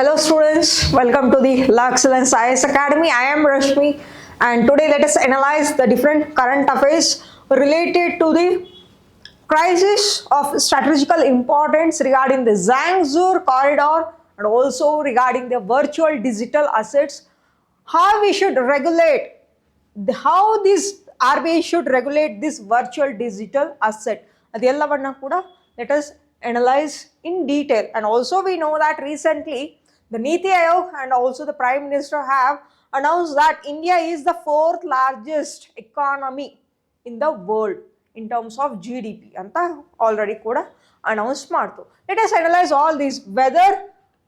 Hello students, welcome to the Law Excellence IAS Academy. I am Rashmi and today let us analyze the different current affairs related to the crisis of strategical importance regarding the Zhangzhou corridor and also regarding the virtual digital assets, how we should regulate, how this RBI should regulate this virtual digital asset. ಅದೆಲ್ಲವನ್ನ ಕೂಡ let us analyze in detail. And also we know that recently the Niti Aayog and also the Prime Minister have announced that India is the fourth largest economy in the world in terms of GDP ಅಂತ already ಕೂಡ announce ಮಾಡ್ತು. Let us analyze all these, whether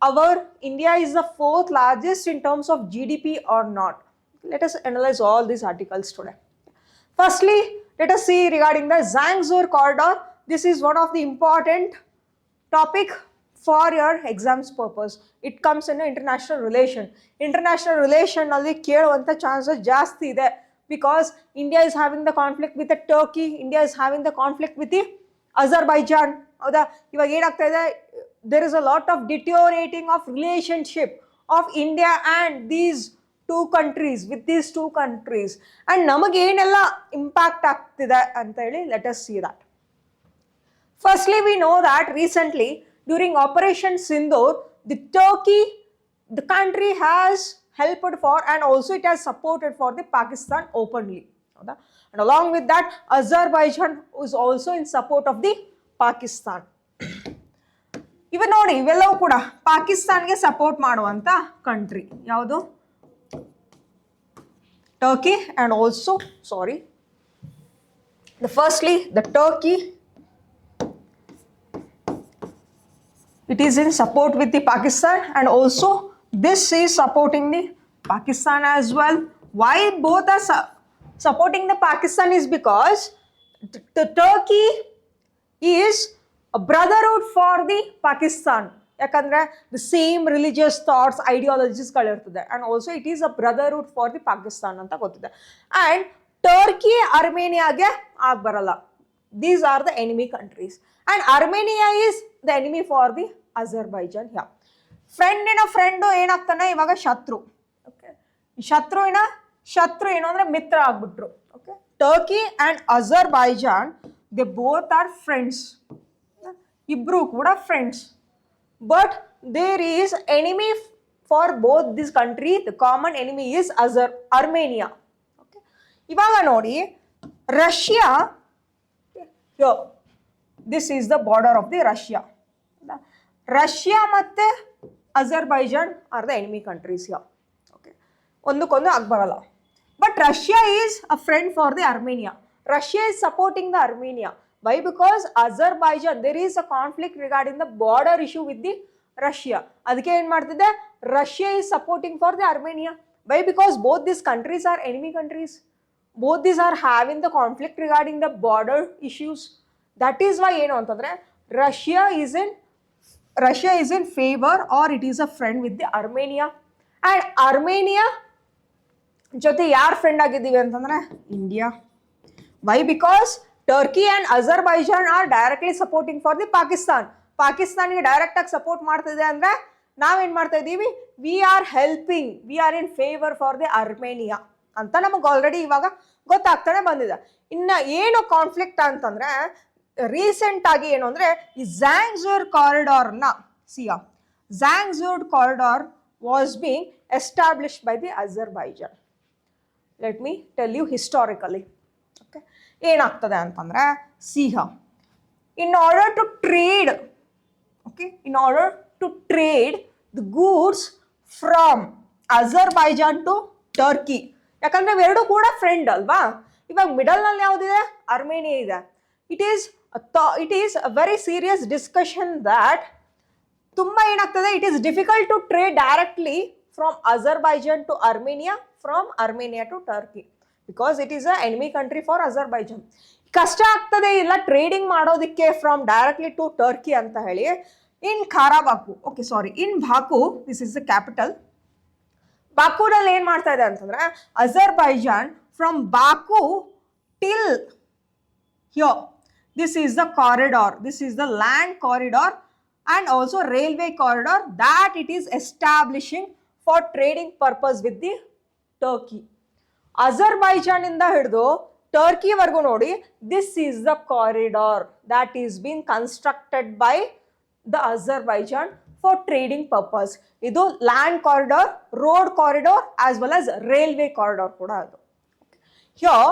our India is the fourth largest in terms of GDP or not. Let us analyze all these articles today. Firstly, let us see regarding the Zhangzhou corridor. This is one of the important topic for your exams purpose. It comes in international relation. International relation ನಲ್ಲಿ ಕೇಳುವಂತ chances ಜಾಸ್ತಿ ಇದೆ because India is having the conflict with the Turkey, India is having the conflict with the Azerbaijan. ಹೌದಾ, ಇವಾಗ ಏನಾಗ್ತಾ ಇದೆ, there is a lot of deteriorating of relationship of India and these two countries, with these two countries, and ನಮಗೆ ಏನೆಲ್ಲ impact ಆಗ್ತಿದೆ ಅಂತ ಹೇಳಿ let us see that. Firstly, we know that recently during Operation Sindoor, the Turkey, the country has helped for and also it has supported for the Pakistan openly. And along with that, Azerbaijan is also in support of the Pakistan. ಇವ ನೋಡಿ, ಇವೆಲ್ಲವೂ ಕೂಡ ಪಾಕಿಸ್ತಾನ್ಗೆ support ಮಾಡುವಂತ country ಯಾವುದು? Turkey and also, firstly, the Turkey, it is in support with the Pakistan and also this is supporting the Pakistan as well. Why both are supporting the Pakistan is because the Turkey is a brotherhood for the Pakistan. ಯಾಕಂದ್ರೆ the same religious thoughts, ideologies ಗಳಿರ್ತದೆ and also it is a brotherhood for the Pakistan ಅಂತ ಗೊತ್ತಿದೆ. And Turkey ಅರ್ಮೇನಿಯಾಗೆ ಬರಲ್ಲ. These are the enemy countries and Armenia is the enemy for the Azerbaijan. Yeah, ಫ್ರೆಂಡಿನ friend ಏನಾಗ್ತಾನೆ ಇವಾಗ ಶತ್ರು. Okay, ಶತ್ರು ಏನು ಅಂದ್ರೆ ಮಿತ್ರ ಆಗ್ಬಿಟ್ರು. Okay, Turkey and Azerbaijan they both are friends, ಇಬ್ರು ಕೂಡ friends, but there is enemy for both this country. The common enemy is Armenia. Okay, ಇವಾಗ ನೋಡಿ Russia, this is the border of the Russia. Russia ಮತ್ತೆ Azerbaijan are the enemy countries. Okay, ಒಂದಕ್ಕೊಂದು ಆಗ್ಬರಲ್ಲ. But Russia is a friend for the Armenia. Russia is supporting the Armenia. Why? Because Azerbaijan, there is a conflict regarding the border issue with the Russia. ಅದಕ್ಕೆ ಏನು ಮಾಡ್ತಿದೆ, Russia is supporting for the Armenia. Why? Because both these countries are enemy countries. Both these are having the conflict regarding the border issues. That is why ಏನು ಅಂತಂದ್ರೆ Russia is in favor or it is a friend with the Armenia. And Armenia ಜೊತೆ ಯಾರು friend ಆಗಿದ್ದೀವಿ ಅಂತಂದ್ರೆ India. Why? Because Turkey and Azerbaijan are directly supporting for the Pakistan. ಪಾಕಿಸ್ತಾನ್ಗೆ direct ಆಗಿ support ಮಾಡ್ತಿದೆ ಅಂದ್ರೆ ನಾವೇನ್ ಮಾಡ್ತಾ ಇದ್ದೀವಿ, we are helping, we are in favour for the Armenia ಅಂತ ನಮಗೆ ಆಲ್ರೆಡಿ ಇವಾಗ ಗೊತ್ತಾಗ್ತಾನೆ ಬಂದಿದೆ. ಇನ್ನ ಏನು ಕಾನ್ಫ್ಲಿಕ್ಟ್ ಅಂತಂದ್ರೆ ರೀಸೆಂಟ್ ಆಗಿ ಏನು ಅಂದ್ರೆ ಈ Zhangzhou ಕಾರಿಡಾರ್ನ Zhangzhou corridor was being established by the Azerbaijan. Let me tell you historically. Okay, ಏನಾಗ್ತದೆ ಅಂತಂದ್ರೆ in order to trade the goods from Azerbaijan to Turkey, ಯಾಕಂದ್ರೆ ಇವೆರಡು ಕೂಡ ಫ್ರೆಂಡ್ ಅಲ್ವಾ. ಇವಾಗ ಮಿಡಲ್ ನಲ್ಲಿ ಯಾವ್ದಿದೆ, ಅರ್ಮೇನಿಯಾ ಇದೆ. it is a very serious discussion that ತುಂಬಾ ಏನಾಗ್ತದೆ, it is difficult to trade directly from Azerbaijan to Armenia, from Armenia to Turkey, because it is a enemy country for Azerbaijan. ಕಷ್ಟ ಆಗ್ತದೆ ಇಲ್ಲ trading ಮಾಡೋದಕ್ಕೆ from directly to Turkey ಅಂತ ಹೇಳಿ. In in Baku, this is the capital. ಬಾಕುನಲ್ಲಿ ಏನ್ ಮಾಡ್ತಾ ಇದೆ ಅಂತಂದ್ರೆ Azerbaijan from Baku till here, this is the corridor, this is the land corridor and also railway corridor that it is establishing for trading purpose with the Turkey. Azerbaijan ಇಂದ ಹಿಡಿದು Turkey ವರೆಗೂ ನೋಡಿ, this is the corridor that is being constructed by the Azerbaijan for trading purpose. ಇದು land corridor, road corridor as well as railway corridor ಕೂಡ ಅದು. Here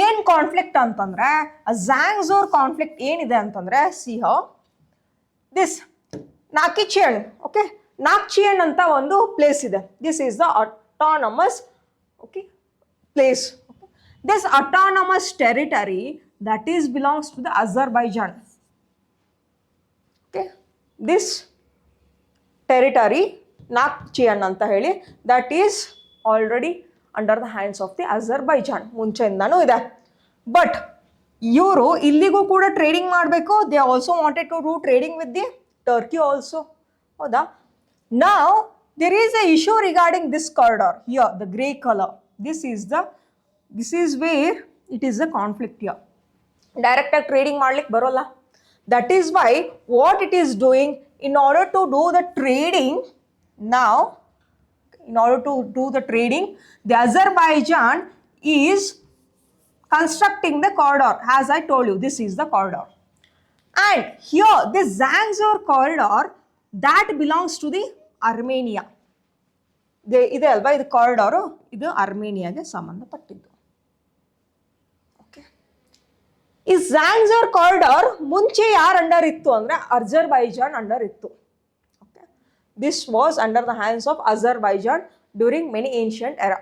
ಏನ್ conflict ಅಂತಂದ್ರೆ, ಝ್ಯಾಂಗ್ಝೋರ್ conflict ಏನಿದೆ ಅಂತಂದ್ರೆ, ಸಿ ಹೋ ದಿಸ್ ನಾಕಿಚಿಯನ್, ಓಕೆ, ನಾಕ್ಚಿಯನ್ ಅಂತ ಒಂದು ಪ್ಲೇಸ್ ಇದೆ. This is the autonomous, okay, place. This autonomous territory that is belongs to the Azerbaijan. Okay, this territory Nakhchivan anta heli, that is already under the hands of the Azerbaijan ಮುಂಚೆಯಿಂದನೂ ಇದೆ. But ಇವರು ಇಲ್ಲಿಗೂ ಕೂಡ trading ಮಾಡಬೇಕು. They also wanted to do trading with the Turkey also. ಹೌದಾ? Now there is a issue regarding this corridor here, the grey colour. This is where it is a conflict here. Direct trading ಮಾಡ್ಲಿಕ್ಕೆ ಬರೋಲ್ಲ. That is why what it is doing, in order to do the trading now, the Azerbaijan is constructing the corridor. As I told you, this is the corridor. And here, this Zangezur corridor, that belongs to the Armenia. ಇದೆ ಅಲ್ವಾ ಇದು corridor, ಇದು ಅರ್ಮೇನಿಯಾಗೆ ಸಂಬಂಧಪಟ್ಟಿದ್ದು. ಈ ಝ್ಯಾಂಗ್ಝೋರ್ corridor ಮುಂಚೆ ಯಾರು under ಇತ್ತು ಅಂದ್ರೆ ಅಜರ್ಬೈಜಾನ್ ಅಂಡರ್ ಇತ್ತು. Okay, this was under the hands of Azerbaijan during many ancient era.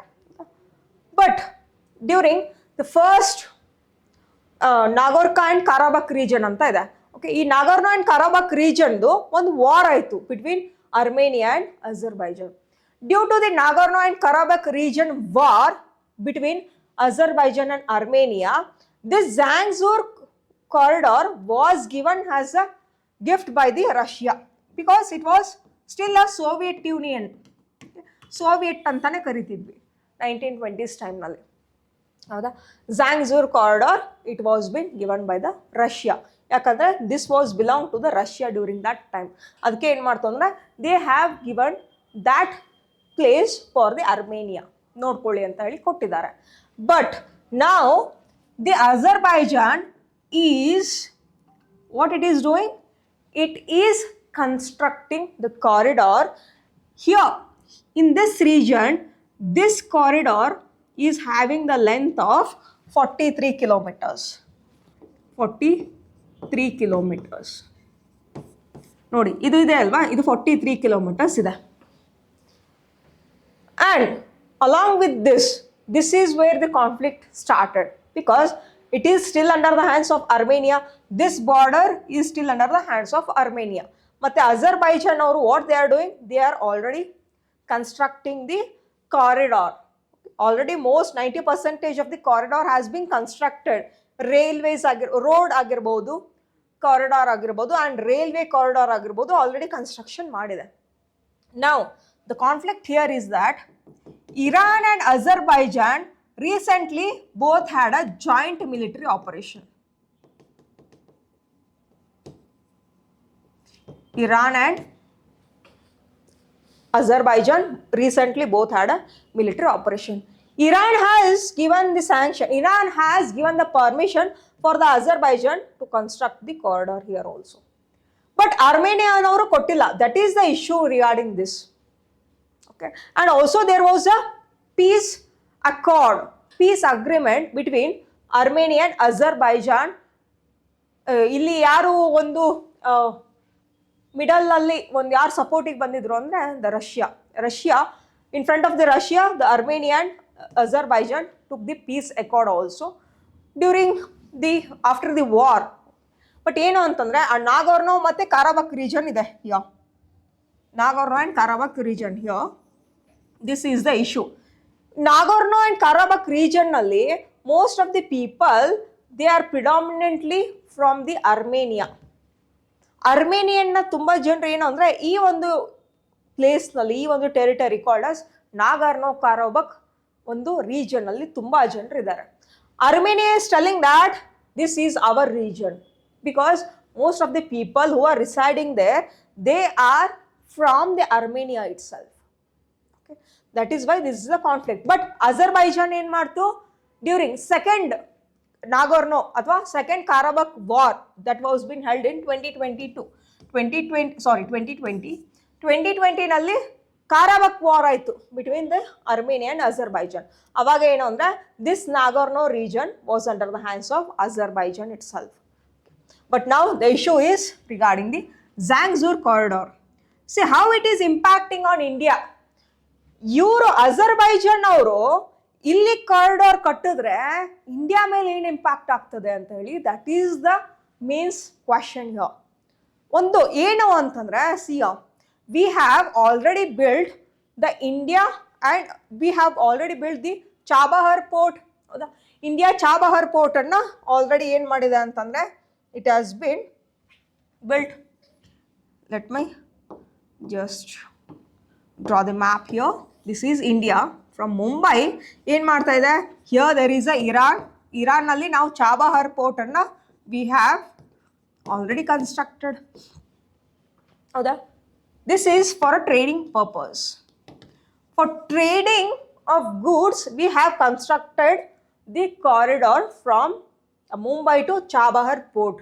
But during the first Nagorno and Karabakh region ಅಂತ ಇದೆ. ಓಕೆ, ಈ ನಾಗೋರ್ನೋ ಅಂಡ್ ಕಾರಾಬಕ್ ರೀಜನ್ದು ಒಂದು ವಾರ್ ಆಯಿತು between Armenia and Azerbaijan. Due to the Nagorno and Karabakh region war between Azerbaijan and Armenia, this Zangezur corridor was given as a gift by the Russia because it was still a Soviet Union. Soviet ಅಂತನೇ ಕರಿತಿದ್ವಿ 1920s time ನಲ್ಲಿ. ಹೌದಾ? Zangezur corridor, it was been given by the Russia. ಯಾಕಂದ್ರೆ this was belong to the Russia during that time. ಅದಕ್ಕೆ ಏನು ಮಾಡ್ತು ಅಂದ್ರೆ they have given that place for the Armenia. ನೋಡ್ಕೊಳ್ಳಿ ಅಂತ ಹೇಳಿ ಕೊಟ್ಟಿದ್ದಾರೆ. But now the Azerbaijan is, what it is doing? It is constructing the corridor here in this region. This corridor is having the length of 43 kilometers. 43 kilometers. ನೋಡಿ, ಇದು ಇದೆ ಅಲ್ವಾ, ಇದು 43 kilometers ಇದೆ. And along with this is where the conflict started because it is still under the hands of Armenia. This border is still under the hands of Armenia. But the Azerbaijan, or what they are doing, they are already constructing the corridor. Already most 90% of the corridor has been constructed. Railways, road ಆಗಿರಬಹುದು, corridor ಆಗಿರಬಹುದು, and railway corridor ಆಗಿರಬಹುದು, already construction ಮಾಡಿದೆ. Now the conflict here is that Iran and Azerbaijan recently both had a joint military operation. Iran and Azerbaijan recently both had a military operation. Iran has given the sanction, Iran has given the permission for the Azerbaijan to construct the corridor here also. But Armenia ಅವರು ಕೊಟ್ಟಿಲ್ಲ. That is the issue regarding this. Okay. And also there was a peace accord, peace agreement between Armenia and Azerbaijan. ಇಲ್ಲಿ ಯಾರು ಒಂದು middle ಅಲ್ಲಿ ಒಂದು ಯಾರು ಸಪೋರ್ಟಿಗೆ ಬಂದಿದ್ರು ಅಂದ್ರೆ the Russia. In front of the Russia, the Armenia and Azerbaijan took the peace accord also during after the war. But ಏನು ಅಂತಂದ್ರೆ ಆ ನಾಗೋರ್ನೋ ಮತ್ತೆ ಕಾರಾಬಕ್ ರೀಜನ್ ಇದೆ here. Nagorno and Karabakh region here. This is the issue. Nagorno and Karabakh region nalli most of the people, they are predominantly from the Armenia. Armenian na tumba ಜನರು ಏನು ಅಂದ್ರೆ ಈ ಒಂದು ಪ್ಲೇಸ್ ನಲ್ಲಿ, ಈ ಒಂದು territory called as Nagorno Karabakh ಒಂದು region ಅಲ್ಲಿ ತುಂಬಾ ಜನರು ಇದ್ದಾರೆ. Armenia is telling that this is our region because most of the people who are residing there, they are from the Armenia itself. Okay? That is why this is a conflict. But Azerbaijan ಏನು ಮಾಡ್ತು during second Nagorno ಅಥವಾ second Karabakh war that was been held in 2020 ನಲ್ಲಿ Karabakh war ಆಯಿತು between the Armenia and Azerbaijan. ಅವಾಗ ಏನು ಅಂದರೆ this Nagorno region was under the hands of Azerbaijan itself. But now the issue is regarding the Zangezur corridor. See how it is impacting on India. ಇವರು Azerbaijan ಅವರು ಇಲ್ಲಿ corridor ಕಟ್ಟಿದ್ರೆ India ಮೇಲೆ ಏನು impact ಆಗ್ತದೆ ಅಂತ ಹೇಳಿ that is the means question here. ಒಂದು ಏನು ಅಂತಂದ್ರೆ we have already built the India and we have already built the Chabahar port. India Chabahar port anna already ಏನು ಮಾಡಿದೆ ಅಂತಂದ್ರೆ it has been built. Let me just draw the map here. This is India from Mumbai. ಏನು ಮಾಡ್ತಾ ಇದೆ here there is a Iran ನಲ್ಲಿ ನಾವು Chabahar port ಅನ್ನ we have already constructed. ಹೌದಾ? This is for a trading purpose. For trading of goods, we have constructed the corridor from Mumbai to Chabahar port.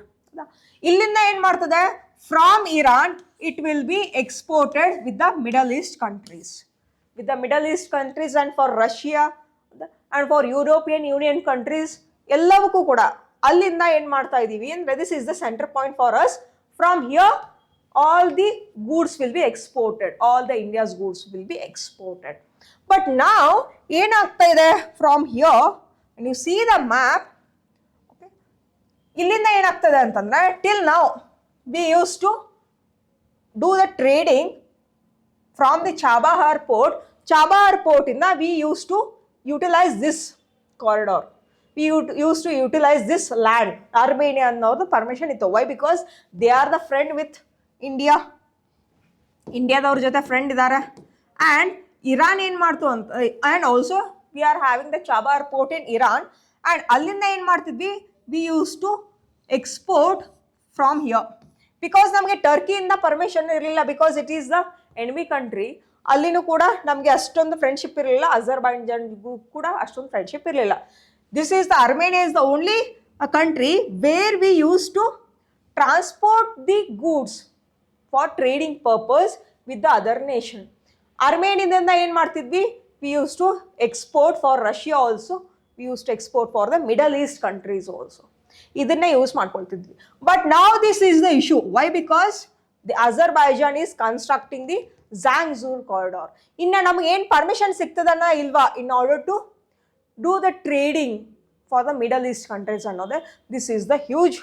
Illinda ಏನು ಮಾಡ್ತದೆ from Iran, it will be exported with the Middle East countries. With the Middle East countries and for Russia and for European Union countries, ಎಲ್ಲವಕ್ಕೂ ಕೂಡ ಅಲ್ಲಿಂದ ಏನು ಮಾಡ್ತಾ ಇದ್ದೀವಿ ಅಂದರೆ this is the center point for us. From here, all the goods will be exported. All the India's goods will be exported. But now, ಏನಾಗ್ತಾ ಇದೆ from here, when you see the map, okay, ಇಲ್ಲಿಂದ ಏನಾಗ್ತದೆ ಅಂತಂದ್ರೆ till now we used to do the trading from the Chabahar port. Chabahar port ಇಂದ we used to utilize this corridor. We used to utilize this land. Armenia ಅನ್ನೋದು permission ಇತ್ತು. Why? Because they are the friend with ಇಂಡಿಯಾದವ್ರ ಜೊತೆ friend ಇದ್ದಾರೆ. And Iran ಏನು ಮಾಡ್ತು ಅಂತ and also we are having the Chabahar port in Iran. And ಅಲ್ಲಿಂದ ಏನು ಮಾಡ್ತಿದ್ವಿ we use to export from here. Because ನಮಗೆ ಟರ್ಕಿಯಿಂದ ಪರ್ಮಿಷನ್ ಇರಲಿಲ್ಲ, because it is the enemy country. ಅಲ್ಲಿನೂ ಕೂಡ ನಮಗೆ ಅಷ್ಟೊಂದು ಫ್ರೆಂಡ್ಶಿಪ್ ಇರಲಿಲ್ಲ, ಅಜರ್ಬೈಜಾನ್ಗೂ ಕೂಡ ಅಷ್ಟೊಂದು ಫ್ರೆಂಡ್ಶಿಪ್ ಇರಲಿಲ್ಲ. This is the Armenia is the only country where we use to transport the goods for trading purpose with the other nation. ಅರ್ಮೇನಿಯಾದಿಂದ ಏನು ಮಾಡ್ತಿದ್ವಿ we used to export for Russia also, we used to export for the Middle East countries also. ಇದನ್ನ use ಮಾಡ್ಕೊಳ್ತಿದ್ವಿ. But now this is the issue. Why? Because the Azerbaijan is constructing the Zangezur corridor. ಇನ್ನು ನಮಗೆ ಏನು permission ಸಿಗ್ತದನ್ನ ಇಲ್ವಾ in order to do the trading for the Middle East countries ಅನ್ನೋದೇ this is the huge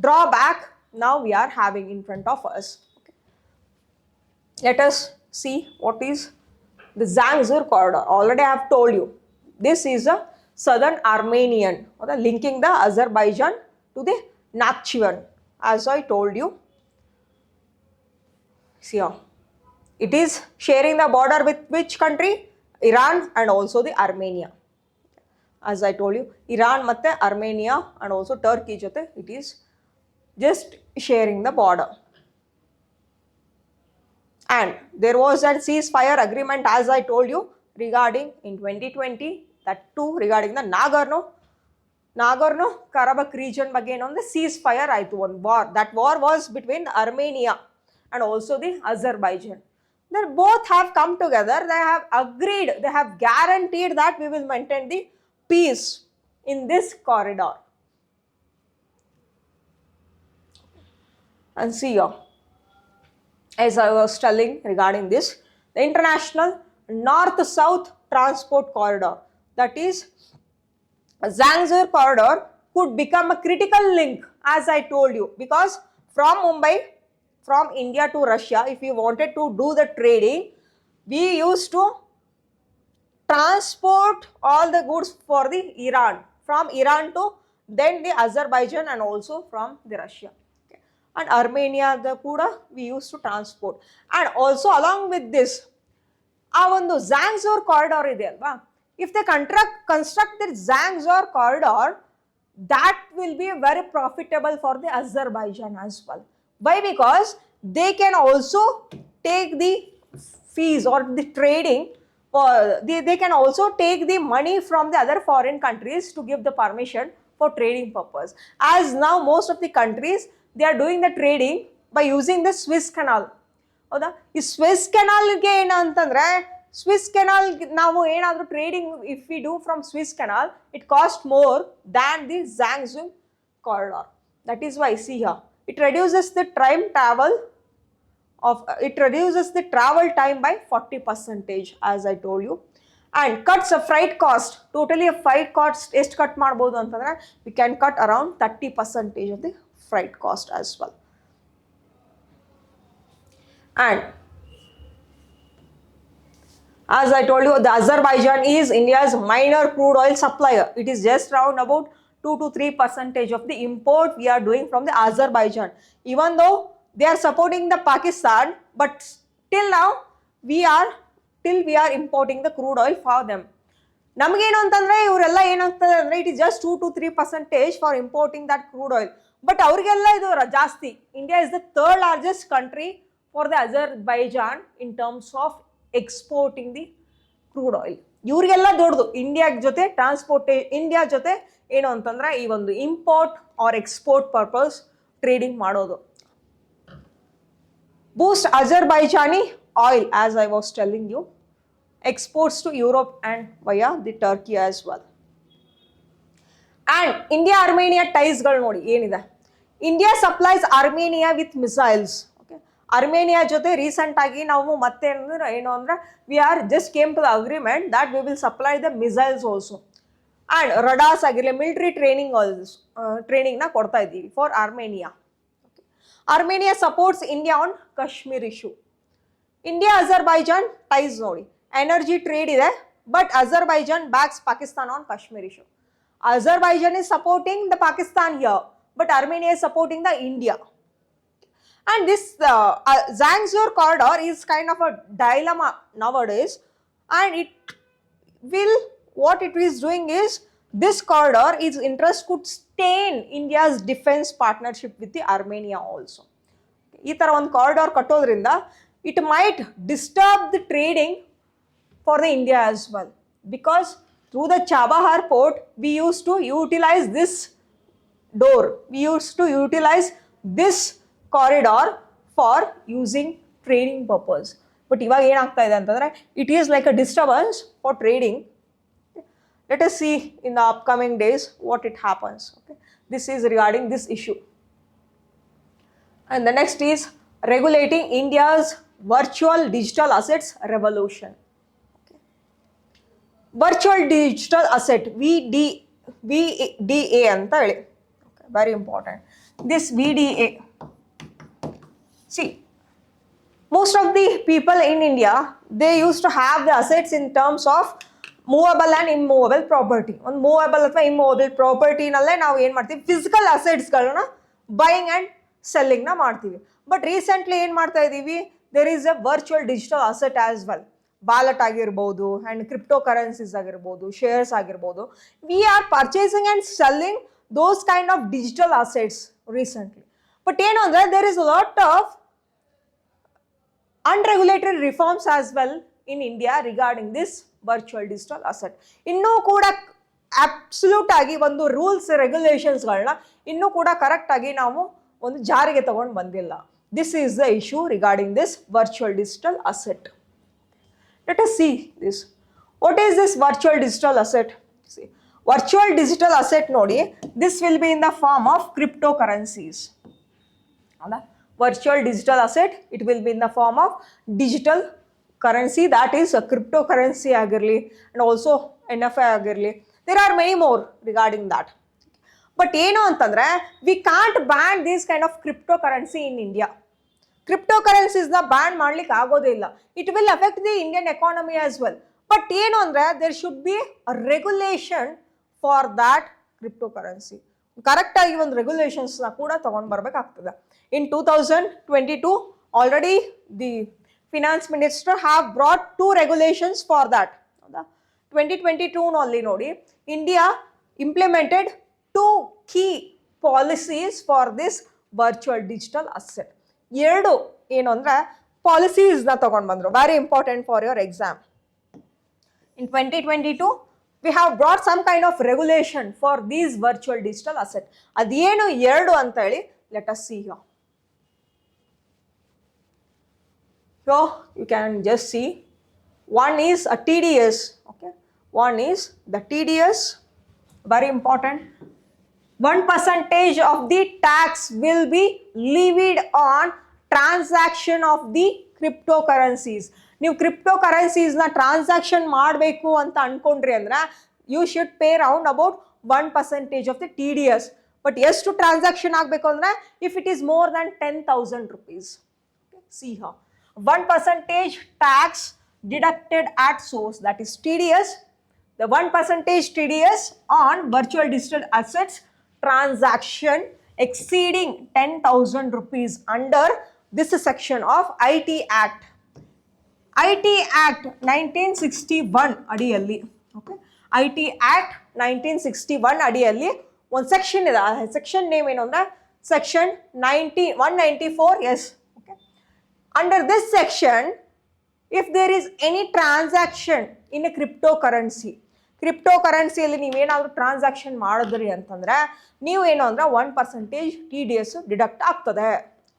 drawback now we are having in front of us. Okay. Let us see what is the Zangezur corridor. Already I have told you this is a southern Armenian, or the linking the Azerbaijan to the Nakhchivan, as I told you. See here, it is sharing the border with which country? Iran and also the Armenia. As I told you, Iran ಮತ್ತೆ Armenia and also Turkey ಜೊತೆ it is just sharing the border. And there was a ceasefire agreement, as I told you, regarding in 2020, that too regarding the Nagorno Karabakh region ಬಗ್ಗೆ ಏನು ಅಂದರೆ ceasefire ಆಯಿತು, ಒಂದು war. That war was between Armenia and also the Azerbaijan. They both have come together, they have agreed, they have guaranteed that we will maintain the peace in this corridor. And see here, as I was telling regarding this, the international north-south transport corridor, that is Zangezur corridor, could become a critical link, as I told you, because from Mumbai, from India to Russia, if you wanted to do the trading, we used to transport all the goods for the Iran, from Iran to then the Azerbaijan and also from the Russia. And Armenia the kuda we used to transport. And also along with this, ಆ ಒಂದು Zangezur corridor ಇದೆ ಅಲ್ವಾ, if they construct the Zangezur corridor, that will be very profitable for the Azerbaijan as well. Why? Because they can also take the fees or the trading, they can also take the money from the other foreign countries to give the permission for trading purpose. As now most of the countries, they are doing the trading by using the Swiss canal. ಹೌದಾ, ಈ Swiss ಕೆನಾಲ್ಗೆ ಏನಂತಂದ್ರೆ, Swiss canal ನಾವು ಏನಾದರೂ trading if we do from Suez canal, it cost more than the Zangezur corridor. That is why see here it reduces the travel time by 40%, as I told you, and cuts a freight cost. Totally a freight cost ಎಷ್ಟು cut ಮಾಡ್ಬೋದು ಅಂತಂದ್ರೆ, we can cut around 30% of the freight cost as well. And as I told you, the Azerbaijan is India's minor crude oil supplier. It is just around about 2 to 3% of the import we are doing from the Azerbaijan. Even though they are supporting the Pakistan, but till now we are importing the crude oil for them. ನಮಗೇನು ಅಂತಂದ್ರೆ ಇವರೆಲ್ಲ ಏನಾಗ್ತದೆ ಅಂದ್ರೆ, it is just 2 to 3% for importing that crude oil. But ಅವ್ರಿಗೆಲ್ಲ ಇದು ಜಾಸ್ತಿ. India is the third largest country for the Azerbaijan in terms of exporting the crude oil. ಇವ್ರಿಗೆಲ್ಲ ದೊಡ್ಡದು ಇಂಡಿಯಾ ಜೊತೆ ಇಂಡಿಯಾ ಜೊತೆ ಏನು ಅಂತಂದ್ರೆ ಈ ಒಂದು import or export purpose trading ಮಾಡೋದು. Boost Azerbaijani oil, as I was telling you, exports to Europe and via the Turkey as well. And India Armenia ties ಗಳು ನೋಡಿ ಏನಿದೆ. India supplies Armenia with missiles. Armenia ಜೊತೆ recent ಆಗಿ ನಾವು ಮತ್ತೆ ಏನು ಅಂದ್ರೆ, we are just came to the agreement that we will supply the missiles also and radars ಆಗಿರಲಿ, ಮಿಲಿಟರಿ ಟ್ರೈನಿಂಗ್ನ ಕೊಡ್ತಾ ಇದ್ದೀವಿ for Armenia. Armenia supports India on Kashmir issue. India Azerbaijan ties ನೋಡಿ, ಎನರ್ಜಿ ಟ್ರೇಡ್ ಇದೆ, but Azerbaijan backs Pakistan on Kashmir issue. Azerbaijan is supporting the Pakistan here, but Armenia is supporting the India. And this Zangezur corridor is kind of a dilemma nowadays, and what it is doing is, this corridor, its interest could stain India's defense partnership with the Armenia also. ಈ ತರ ಒಂದು corridor ಕಟ್ಟೋದ್ರಿಂದ it might disturb the trading for the India as well, because through the Chabahar port we used to utilize this door, we used to utilize this corridor for using trading purpose. But ಇವಾಗ ಏನಾಗ್ತಾ ಇದೆ ಅಂತಂದ್ರೆ, it is like a disturbance for trading. Let us see in the upcoming days what it happens. Okay, this is regarding this issue. And the next is regulating India's virtual digital assets revolution. Okay. Virtual digital asset, VDA ಅಂತ ಹೇಳಿ. Okay, very important. This VDA, see, most of the people in India, they used to have the assets in terms of movable and immovable property. ಒಂದು movable ಅಥವಾ immovable ಪ್ರಾಪರ್ಟಿನಲ್ಲೇ ನಾವು ಏನು ಮಾಡ್ತೀವಿ, physical ಅಸೆಟ್ಸ್ಗಳನ್ನ buying and ಸೆಲ್ಲಿಂಗ್ನ ಮಾಡ್ತೀವಿ. ಬಟ್ ರೀಸೆಂಟ್ಲಿ ಏನು ಮಾಡ್ತಾ ಇದ್ದೀವಿ, there is a virtual digital asset as well. Wallet ಆಗಿರ್ಬೋದು ಆ್ಯಂಡ್ ಕ್ರಿಪ್ಟೋ ಕರೆನ್ಸೀಸ್ ಆಗಿರ್ಬೋದು, ಶೇರ್ಸ್ ಆಗಿರ್ಬೋದು, we are purchasing and selling those kind of digital assets recently. But ಏನು ಅಂದರೆ, there is lot of unregulated reforms as well in India regarding this virtual digital asset. ಇನ್ನೂ ಕೂಡ absolute ಆಗಿ ಒಂದು rules ರೆಗ್ಯುಲೇಷನ್ಸ್ಗಳನ್ನ ಇನ್ನೂ ಕೂಡ ಕರೆಕ್ಟ್ ಆಗಿ ನಾವು ಒಂದು ಜಾರಿಗೆ ತಗೊಂಡು ಬಂದಿಲ್ಲ. This is the issue regarding this virtual digital asset. Let us see this. What is this virtual digital asset? See, virtual digital asset ನೋಡಿ, this will be in the form of cryptocurrencies. ಹೌದಾ? Virtual digital asset, it will be in the form of digital currency, that is a cryptocurrency ಆಗಿರಲಿ and also NFI ಆಗಿರಲಿ. There are many more regarding that. But ಏನು ಅಂತಂದ್ರೆ, we can't ban this kind of cryptocurrency in India. Cryptocurrencies ban ಮಾಡ್ಲಿಕ್ಕೆ ಆಗೋದೇ ಇಲ್ಲ. It will affect the Indian economy as well. But ಏನು ಅಂದ್ರೆ, there should be a regulation for that cryptocurrency. Correct ಆಗಿ ಒಂದು ರೆಗ್ಯುಲೇಷನ್ಸ್ನ ಕೂಡ ತಗೊಂಡು ಬರಬೇಕಾಗ್ತದೆ. In 2022, already the finance minister have brought 2 regulations for that. 2022 ನಲ್ಲಿ ನೋಡಿ, India implemented 2 key policies for this virtual digital asset. ಎರಡು ಏನು ಅಂದರೆ ಪಾಲಿಸೀಸ್ನ ತೊಗೊಂಡು ಬಂದರು, very important for your exam. In 2022, we have brought some kind of regulation for these virtual digital assets. ಅದೇನು ಎರಡು ಅಂತ ಹೇಳಿ let us see here. So you can just see, one is a TDS, okay, one is the TDS, very important. 1% of the tax will be levied on transaction of the cryptocurrencies. ನೀವು ಕ್ರಿಪ್ಟೋಕರೆನ್ಸೀಸ್ನ transaction ಮಾಡಬೇಕು ಅಂತ ಅನ್ಕೊಂಡ್ರಿ ಅಂದ್ರೆ you should pay round about 1% of the TDS. But ಎಷ್ಟು transaction ಆಗಬೇಕು ಅಂದರೆ if it is more than 10,000 rupees. See here, 1% tax deducted at source, that is TDS. The 1% TDS on virtual digital assets transaction exceeding 10,000 rupees under this section of IT Act. IT Act 1961 ಅಡಿಯಲ್ಲಿ, okay, IT Act 1961 ಅಡಿಯಲ್ಲಿ ಒಂದು section ಇದೆ. ಆ section name ಏನು ಅಂದರೆ section 194. Yes, okay. Under this section, if there is any transaction in a ಕ್ರಿಪ್ಟೋಕರೆನ್ಸಿಯಲ್ಲಿ ನೀವೇನಾದರೂ transaction ಮಾಡಿದ್ರಿ ಅಂತಂದರೆ ನೀವು ಏನು ಅಂದರೆ 1% TDS ಡಿಡಕ್ಟ್ ಆಗ್ತದೆ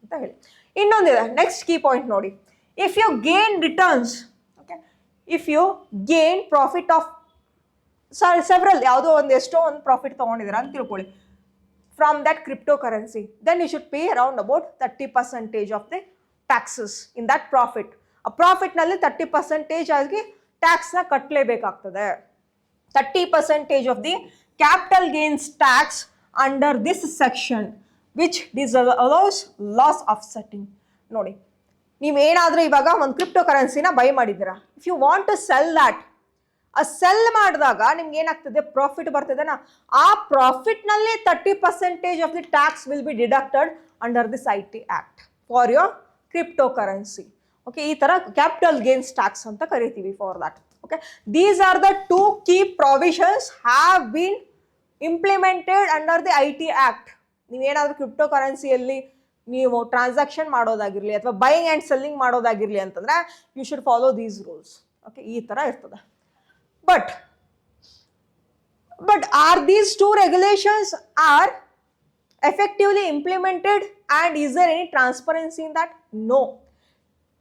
ಅಂತ ಹೇಳಿ. ಇನ್ನೊಂದಿದೆ, ನೆಕ್ಸ್ಟ್ ಕೀ ಪಾಯಿಂಟ್ ನೋಡಿ. If you gain returns, okay, if you gain profit of several, ಯಾವುದೋ ಒಂದು ಎಷ್ಟೋ ಒಂದು ಪ್ರಾಫಿಟ್ ತೊಗೊಂಡಿದ್ದೀರಾ ಅಂತ ತಿಳ್ಕೊಳ್ಳಿ, from that cryptocurrency, then you should pay around about 30% of the taxes in that profit. ಆ ಪ್ರಾಫಿಟ್ನಲ್ಲಿ 30% ಆಗಿ ಟ್ಯಾಕ್ಸ್ನ ಕಟ್ಟಲೇಬೇಕಾಗ್ತದೆ. 30% of the capital gains tax under this section which disallows loss offsetting. ನೋಡಿ, ನೀವೇನಾದರೂ ಇವಾಗ ಒಂದು ಕ್ರಿಪ್ಟೋಕರೆನ್ಸಿನ ಬೈ ಮಾಡಿದ್ದೀರಾ, if you want to sell that, ಆ ಸೆಲ್ ಮಾಡಿದಾಗ ನಿಮ್ಗೆ ಏನಾಗ್ತದೆ, ಪ್ರಾಫಿಟ್ ಬರ್ತದೆನಾ, ಆ ಪ್ರಾಫಿಟ್ನಲ್ಲಿ 30% of the tax will be deducted under this IT Act for your cryptocurrency. Okay, ಈ ಥರ ಕ್ಯಾಪಿಟಲ್ ಗೇನ್ಸ್ ಟ್ಯಾಕ್ಸ್ ಅಂತ ಕರಿತೀವಿ for that. Okay, these are the 2 key provisions have been implemented under the IT Act. ನೀವೇನಾದರೂ ಕ್ರಿಪ್ಟೋಕರೆನ್ಸಿಯಲ್ಲಿ ನೀವು transaction ಮಾಡೋದಾಗಿರಲಿ ಅಥವಾ buying and selling ಮಾಡೋದಾಗಿರಲಿ ಅಂತಂದರೆ you should follow these rules. Okay, ಈ ಥರ ಇರ್ತದೆ. But are these 2 regulations are effectively implemented and is there any transparency in that? No.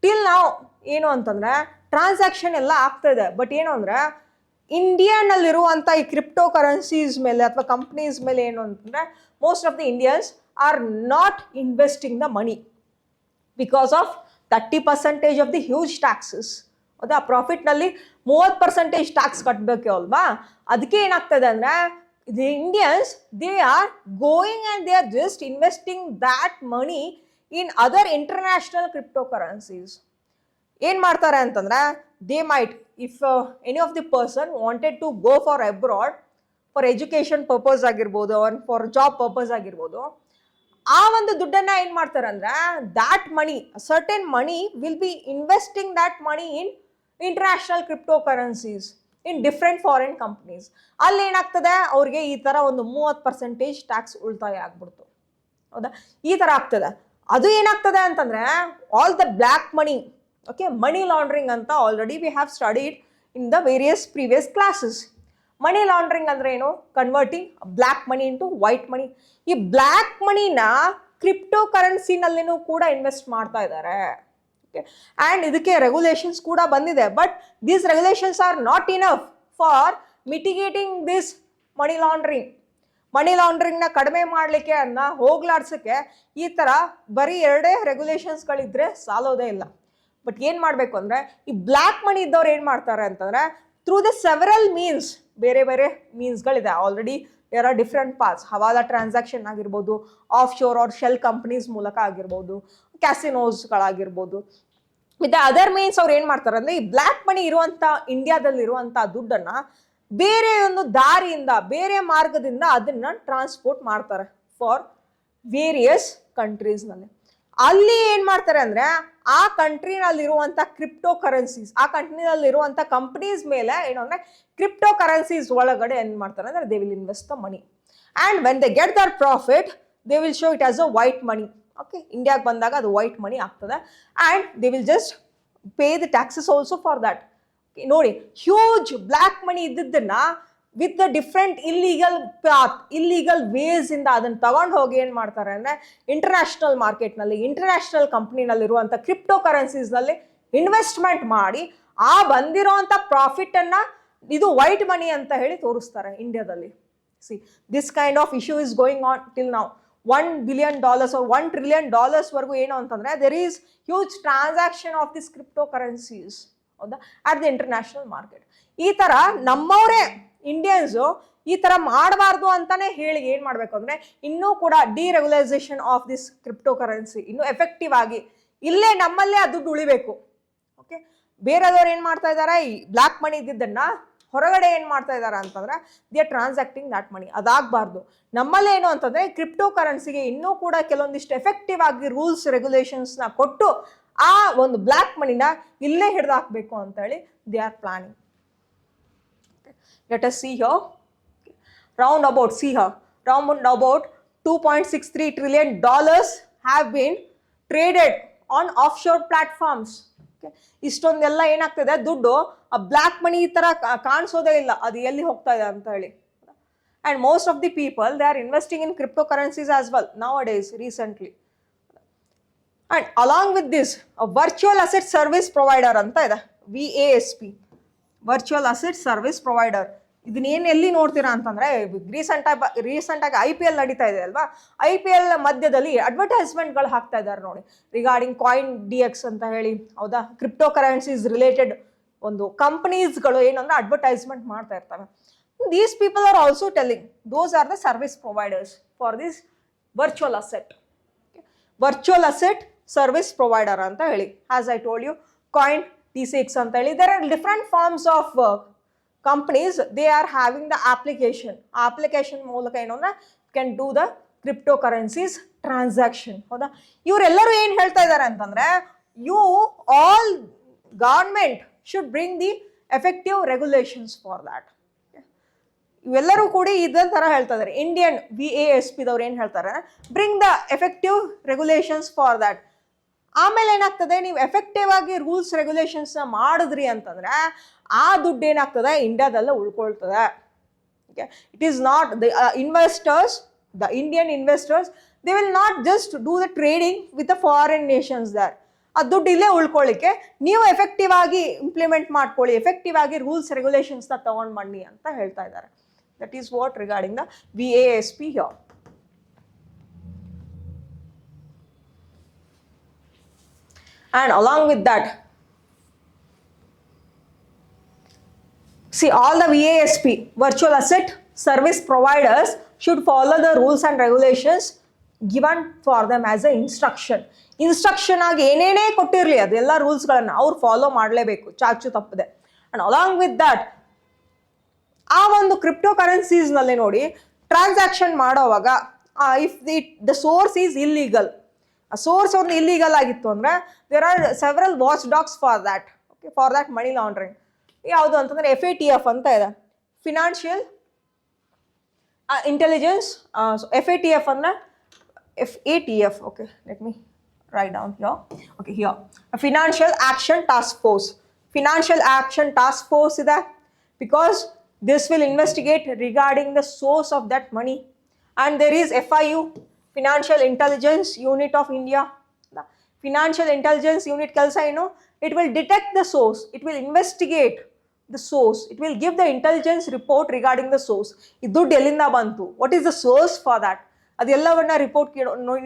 Till ನಾವು ಏನು ಅಂತಂದರೆ ಟ್ರಾನ್ಸಾಕ್ಷನ್ ಎಲ್ಲ ಆಗ್ತಾಯಿದೆ, ಬಟ್ ಏನು ಅಂದರೆ ಇಂಡಿಯಾನಲ್ಲಿರುವಂಥ ಈ ಕ್ರಿಪ್ಟೋಕರೆನ್ಸೀಸ್ ಮೇಲೆ ಅಥವಾ ಕಂಪ್ನೀಸ್ ಮೇಲೆ ಏನು ಅಂತಂದರೆ most of the Indians are not investing the money because of 30% of the huge taxes. ಅದ ಪ್ರಾಫಿಟ್ನಲ್ಲಿ 30% ಟ್ಯಾಕ್ಸ್ ಕಟ್ಟಬೇಕು ಅಲ್ವಾ? ಅದಕ್ಕೆ ಏನಾಗ್ತದೆ ಅಂದರೆ the Indians they are going and they are just investing that money in other international cryptocurrencies. ಏನು ಮಾಡ್ತಾರೆ ಅಂತಂದರೆ they might, if any of the person wanted to go for abroad for education purpose ಆಗಿರ್ಬೋದು, for job purpose ಆಗಿರ್ಬೋದು, ಆ ಒಂದು ದುಡ್ಡನ್ನು ಏನು ಮಾಡ್ತಾರೆ ಅಂದರೆ that money, certain money will be investing that money in international cryptocurrencies in different foreign companies. ಅಲ್ಲಿ ಏನಾಗ್ತದೆ, ಅವ್ರಿಗೆ ಈ ಥರ ಒಂದು 30% ಟ್ಯಾಕ್ಸ್ ಉಳಿತಾಯ ಆಗ್ಬಿಡ್ತು. ಹೌದಾ? ಈ ಥರ ಆಗ್ತದೆ. ಅದು ಏನಾಗ್ತದೆ ಅಂತಂದರೆ all the black money, okay, money laundering ಅಂತ already we have studied in the various previous classes. Money laundering ಅಂದರೆ ಏನು? Converting black money into white money. ಈ ಬ್ಲ್ಯಾಕ್ ಮನಿನ ಕ್ರಿಪ್ಟೋಕರೆನ್ಸಿನಲ್ಲಿನೂ ಕೂಡ ಇನ್ವೆಸ್ಟ್ ಮಾಡ್ತಾ ಇದ್ದಾರೆ. ಓಕೆ, ಆ್ಯಂಡ್ ಇದಕ್ಕೆ ರೆಗ್ಯುಲೇಷನ್ಸ್ ಕೂಡ ಬಂದಿದೆ. But these regulations are not enough for mitigating this money laundering. Money ಲಾಂಡ್ರಿಂಗ್ನ ಕಡಿಮೆ ಮಾಡಲಿಕ್ಕೆ ಅದನ್ನ ಹೋಗ್ಲಾಡ್ಸೋಕ್ಕೆ ಈ ಥರ ಬರೀ 2 ರೆಗ್ಯುಲೇಷನ್ಸ್ಗಳಿದ್ರೆ ಸಾಲೋದೇ ಇಲ್ಲ. ಬಟ್ ಏನು ಮಾಡಬೇಕು ಅಂದರೆ ಈ ಬ್ಲ್ಯಾಕ್ ಮನಿ ಇದ್ದವ್ರು ಏನು ಮಾಡ್ತಾರೆ ಅಂತಂದರೆ ಥ್ರೂ ದ ಸೆವರಲ್ ಮೀನ್ಸ್, ಬೇರೆ ಬೇರೆ ಮೀನ್ಸ್ಗಳಿದೆ already, there are different parts. Hawala transaction ಆಗಿರ್ಬೋದು, offshore or shell companies ಮೂಲಕ ಆಗಿರ್ಬೋದು, ಕ್ಯಾಸಿನೋಸ್ಗಳಾಗಿರ್ಬೋದು, ವಿತ್ ಅದರ್ ಮೀನ್ಸ್ ಅವ್ರು ಏನು ಮಾಡ್ತಾರೆ ಅಂದರೆ ಈ ಬ್ಲ್ಯಾಕ್ ಮನಿ ಇರುವಂಥ ಇಂಡಿಯಾದಲ್ಲಿರುವಂಥ ದುಡ್ಡನ್ನು ಬೇರೆ ಒಂದು ದಾರಿಯಿಂದ, ಬೇರೆ ಮಾರ್ಗದಿಂದ ಅದನ್ನು ಟ್ರಾನ್ಸ್ಪೋರ್ಟ್ ಮಾಡ್ತಾರೆ ಫಾರ್ ವೇರಿಯಸ್ ಕಂಟ್ರೀಸ್ನಲ್ಲಿ. ಅಲ್ಲಿ ಏನು ಮಾಡ್ತಾರೆ ಅಂದರೆ ಆ ಕಂಟ್ರಿನಲ್ಲಿರುವಂಥ ಕ್ರಿಪ್ಟೋಕರೆನ್ಸೀಸ್, ಆ ಕಂಟ್ರಿನಲ್ಲಿರುವಂಥ ಕಂಪ್ನೀಸ್ ಮೇಲೆ ಏನು ಅಂದರೆ ಕ್ರಿಪ್ಟೋಕರೆನ್ಸೀಸ್ ಒಳಗಡೆ ಏನು ಮಾಡ್ತಾರೆ ಅಂದರೆ they will invest the money, and when they get their profit they will show it as a white money. Okay, ಇಂಡಿಯಾಗೆ ಬಂದಾಗ ಅದು ವೈಟ್ ಮನಿ ಆಗ್ತದೆ and they will just pay the taxes also for that. ನೋಡಿ, huge black money ಇದ್ದಿದ್ದನ್ನ with the different illegal path, illegal ways ಇಂದ ಅದನ್ನು ತಗೊಂಡು ಹೋಗಿ ಏನು ಮಾಡ್ತಾರೆ ಅಂದರೆ ಇಂಟರ್ನ್ಯಾಷನಲ್ ಮಾರ್ಕೆಟ್ನಲ್ಲಿ, ಇಂಟರ್ನ್ಯಾಷನಲ್ ಕಂಪ್ನಿನಲ್ಲಿರುವಂಥ ಕ್ರಿಪ್ಟೋ ಕರೆನ್ಸೀಸ್ನಲ್ಲಿ ಇನ್ವೆಸ್ಟ್ಮೆಂಟ್ ಮಾಡಿ ಆ ಬಂದಿರೋಂಥ ಪ್ರಾಫಿಟನ್ನು ಇದು ವೈಟ್ ಮನಿ ಅಂತ ಹೇಳಿ ತೋರಿಸ್ತಾರೆ ಇಂಡಿಯಾದಲ್ಲಿ. C, this kind of issue is going on till ನಾವು. $1 billion or $1 trillion ವರೆಗೂ ಏನು ಅಂತಂದರೆ there is huge transaction of this crypto currencies, ಹೌದಾ, ಅಟ್ ದ ಇಂಟರ್ನ್ಯಾಷನಲ್ ಮಾರ್ಕೆಟ್. ಈ ಥರ ನಮ್ಮವರೇ ಇಂಡಿಯನ್ಸು ಈ ಥರ ಮಾಡಬಾರ್ದು ಅಂತಾನೆ ಹೇಳಿ ಏನು ಮಾಡಬೇಕು ಅಂದರೆ ಇನ್ನೂ ಕೂಡ ಡಿರೆಗ್ಯುಲೈಸೇಷನ್ ಆಫ್ ದಿಸ್ ಕ್ರಿಪ್ಟೋ ಕರೆನ್ಸಿ ಇನ್ನೂ ಎಫೆಕ್ಟಿವ್ ಆಗಿ ಇಲ್ಲೇ ನಮ್ಮಲ್ಲೇ ಆ ದುಡ್ಡು ಉಳಿಬೇಕು. ಓಕೆ, ಬೇರೆದವ್ರು ಏನು ಮಾಡ್ತಾ ಇದ್ದಾರೆ, ಈ ಬ್ಲ್ಯಾಕ್ ಮನಿ ಇದ್ದಿದ್ದನ್ನು ಹೊರಗಡೆ ಏನು ಮಾಡ್ತಾ ಇದ್ದಾರೆ ಅಂತಂದರೆ they are transacting that money. ಅದಾಗಬಾರ್ದು. ನಮ್ಮಲ್ಲೇ ಏನು ಅಂತಂದರೆ ಕ್ರಿಪ್ಟೋ ಕರೆನ್ಸಿಗೆ ಇನ್ನೂ ಕೂಡ ಕೆಲವೊಂದಿಷ್ಟು ಎಫೆಕ್ಟಿವ್ ಆಗಿ ರೂಲ್ಸ್ ರೆಗ್ಯುಲೇಷನ್ಸ್ನ ಕೊಟ್ಟು ಆ ಒಂದು ಬ್ಲ್ಯಾಕ್ ಮನಿನ ಇಲ್ಲೇ ಹಿಡಿದು ಹಾಕಬೇಕು ಅಂತೇಳಿ they are planning. Let us see here. Round about $2.63 trillion have been traded on offshore platforms. ಇಷ್ಟೊಂದೆಲ್ಲ ಏನಾಗ್ತದೆ, ದುಡ್ಡು ಆ ಬ್ಲ್ಯಾಕ್ ಮನಿ ಈ ಥರ ಕಾಣಿಸೋದೇ ಇಲ್ಲ, ಅದು ಎಲ್ಲಿ ಹೋಗ್ತಾ ಇದೆ ಅಂತ ಹೇಳಿ. And most of the people they are investing in crypto currencies as well nowadays recently. And along with this virtual asset service provider ಅಂತ ಇದೆ, VASP, virtual asset service provider. ಇದನ್ನೇನು ಎಲ್ಲಿ ನೋಡ್ತೀರಾ ಅಂತಂದರೆ ರೀಸೆಂಟಾಗಿ IPL ನಡೀತಾ ಇದೆ ಅಲ್ವಾ, IPL ಮಧ್ಯದಲ್ಲಿ ಅಡ್ವರ್ಟೈಸ್ಮೆಂಟ್ಗಳು ಹಾಕ್ತಾ ಇದ್ದಾರೆ ನೋಡಿ, ರಿಗಾರ್ಡಿಂಗ್ CoinDX ಅಂತ ಹೇಳಿ, ಹೌದಾ, ಕ್ರಿಪ್ಟೋ ಕರೆನ್ಸೀಸ್ ರಿಲೇಟೆಡ್ ಒಂದು ಕಂಪನೀಸ್ಗಳು ಏನಂದ್ರೆ ಅಡ್ವರ್ಟೈಸ್ಮೆಂಟ್ ಮಾಡ್ತಾ ಇರ್ತವೆ. These people are also telling those are the service providers for this virtual asset service provider ಅಂತ ಹೇಳಿ. As I told you, CoinDX ಅಂತ ಹೇಳಿ, there are different forms of companies, they are having the application ಮೂಲಕ ಏನು ಅಂದರೆ can do the crypto currencies transaction, ಹೌದಾ. ಇವರೆಲ್ಲರೂ ಏನು ಹೇಳ್ತಾ ಇದ್ದಾರೆ ಅಂತಂದರೆ all government should bring the effective regulations for that. ಇವೆಲ್ಲರೂ ಕೂಡ ಇದೇ ಥರ ಹೇಳ್ತಾ ಇದ್ದಾರೆ. ಇಂಡಿಯನ್ VASPದವ್ರು ಏನು ಹೇಳ್ತಾರೆ, bring the effective regulations for that. ಆಮೇಲೆ ಏನಾಗ್ತದೆ, ನೀವು ಎಫೆಕ್ಟಿವ್ ಆಗಿ ರೂಲ್ಸ್ ರೆಗ್ಯುಲೇಷನ್ಸ್ನ ಮಾಡಿದ್ರಿ ಅಂತಂದರೆ ಆ ದುಡ್ಡು ಏನಾಗ್ತದೆ, ಇಂಡಿಯಾದಲ್ಲೇ ಉಳ್ಕೊಳ್ತದೆ. Okay, it is not the investors, the Indian investors, they will not just do the trading with the foreign nations there. ಆ ದುಡ್ಡು ಇಲ್ಲೇ ಉಳ್ಕೊಳ್ಳಿಕ್ಕೆ ನೀವು ಎಫೆಕ್ಟಿವ್ ಆಗಿ ಇಂಪ್ಲಿಮೆಂಟ್ ಮಾಡ್ಕೊಳ್ಳಿ, ಎಫೆಕ್ಟಿವ್ ಆಗಿ ರೂಲ್ಸ್ ರೆಗ್ಯುಲೇಷನ್ಸ್ನ ತೊಗೊಂಡು ಬನ್ನಿ ಅಂತ ಹೇಳ್ತಾ ಇದ್ದಾರೆ. That is what regarding the VASP here. And along with that, see, all the VASP, virtual asset service providers, should follow the rules and regulations given for them as a instruction ಆಗಿ ಏನೇನೇ ಕೊಟ್ಟಿರಲಿ ಅದೆಲ್ಲ ರೂಲ್ಸ್ಗಳನ್ನು ಅವ್ರು follow ಮಾಡಲೇಬೇಕು, ಚಾಚು ತಪ್ಪದೆ. And along with that, ಆ ಒಂದು crypto ಕರೆನ್ಸೀಸ್ನಲ್ಲಿ ನೋಡಿ, transaction ಮಾಡೋವಾಗ if the source is illegal, ಆ ಸೋರ್ಸ್ ಒಂದು ಇಲ್ಲೀಗಲ್ ಆಗಿತ್ತು ಅಂದರೆ there are several watchdogs for that. Okay, for that money laundering. ಯಾವುದು ಅಂತಂದರೆ FATF ಅಂತ ಇದೆ, ಫಿನಾನ್ಷಿಯಲ್ ಇಂಟೆಲಿಜೆನ್ಸ್. FATF ಅಂದರೆ FATF. Okay, let me write down here. Okay, here financial action task force. Financial action task force ಇದೆ because this will investigate regarding the source of that money. And there is FIU, Financial Intelligence Unit of India. The Financial Intelligence Unit ಕೆಲಸ ಏನು, it will detect the source, it will investigate the source, it will give the intelligence report regarding the source. ಈ ದುಡ್ಡು ಎಲ್ಲಿಂದ ಬಂತು, what is the source for that, ಅದೆಲ್ಲವನ್ನ report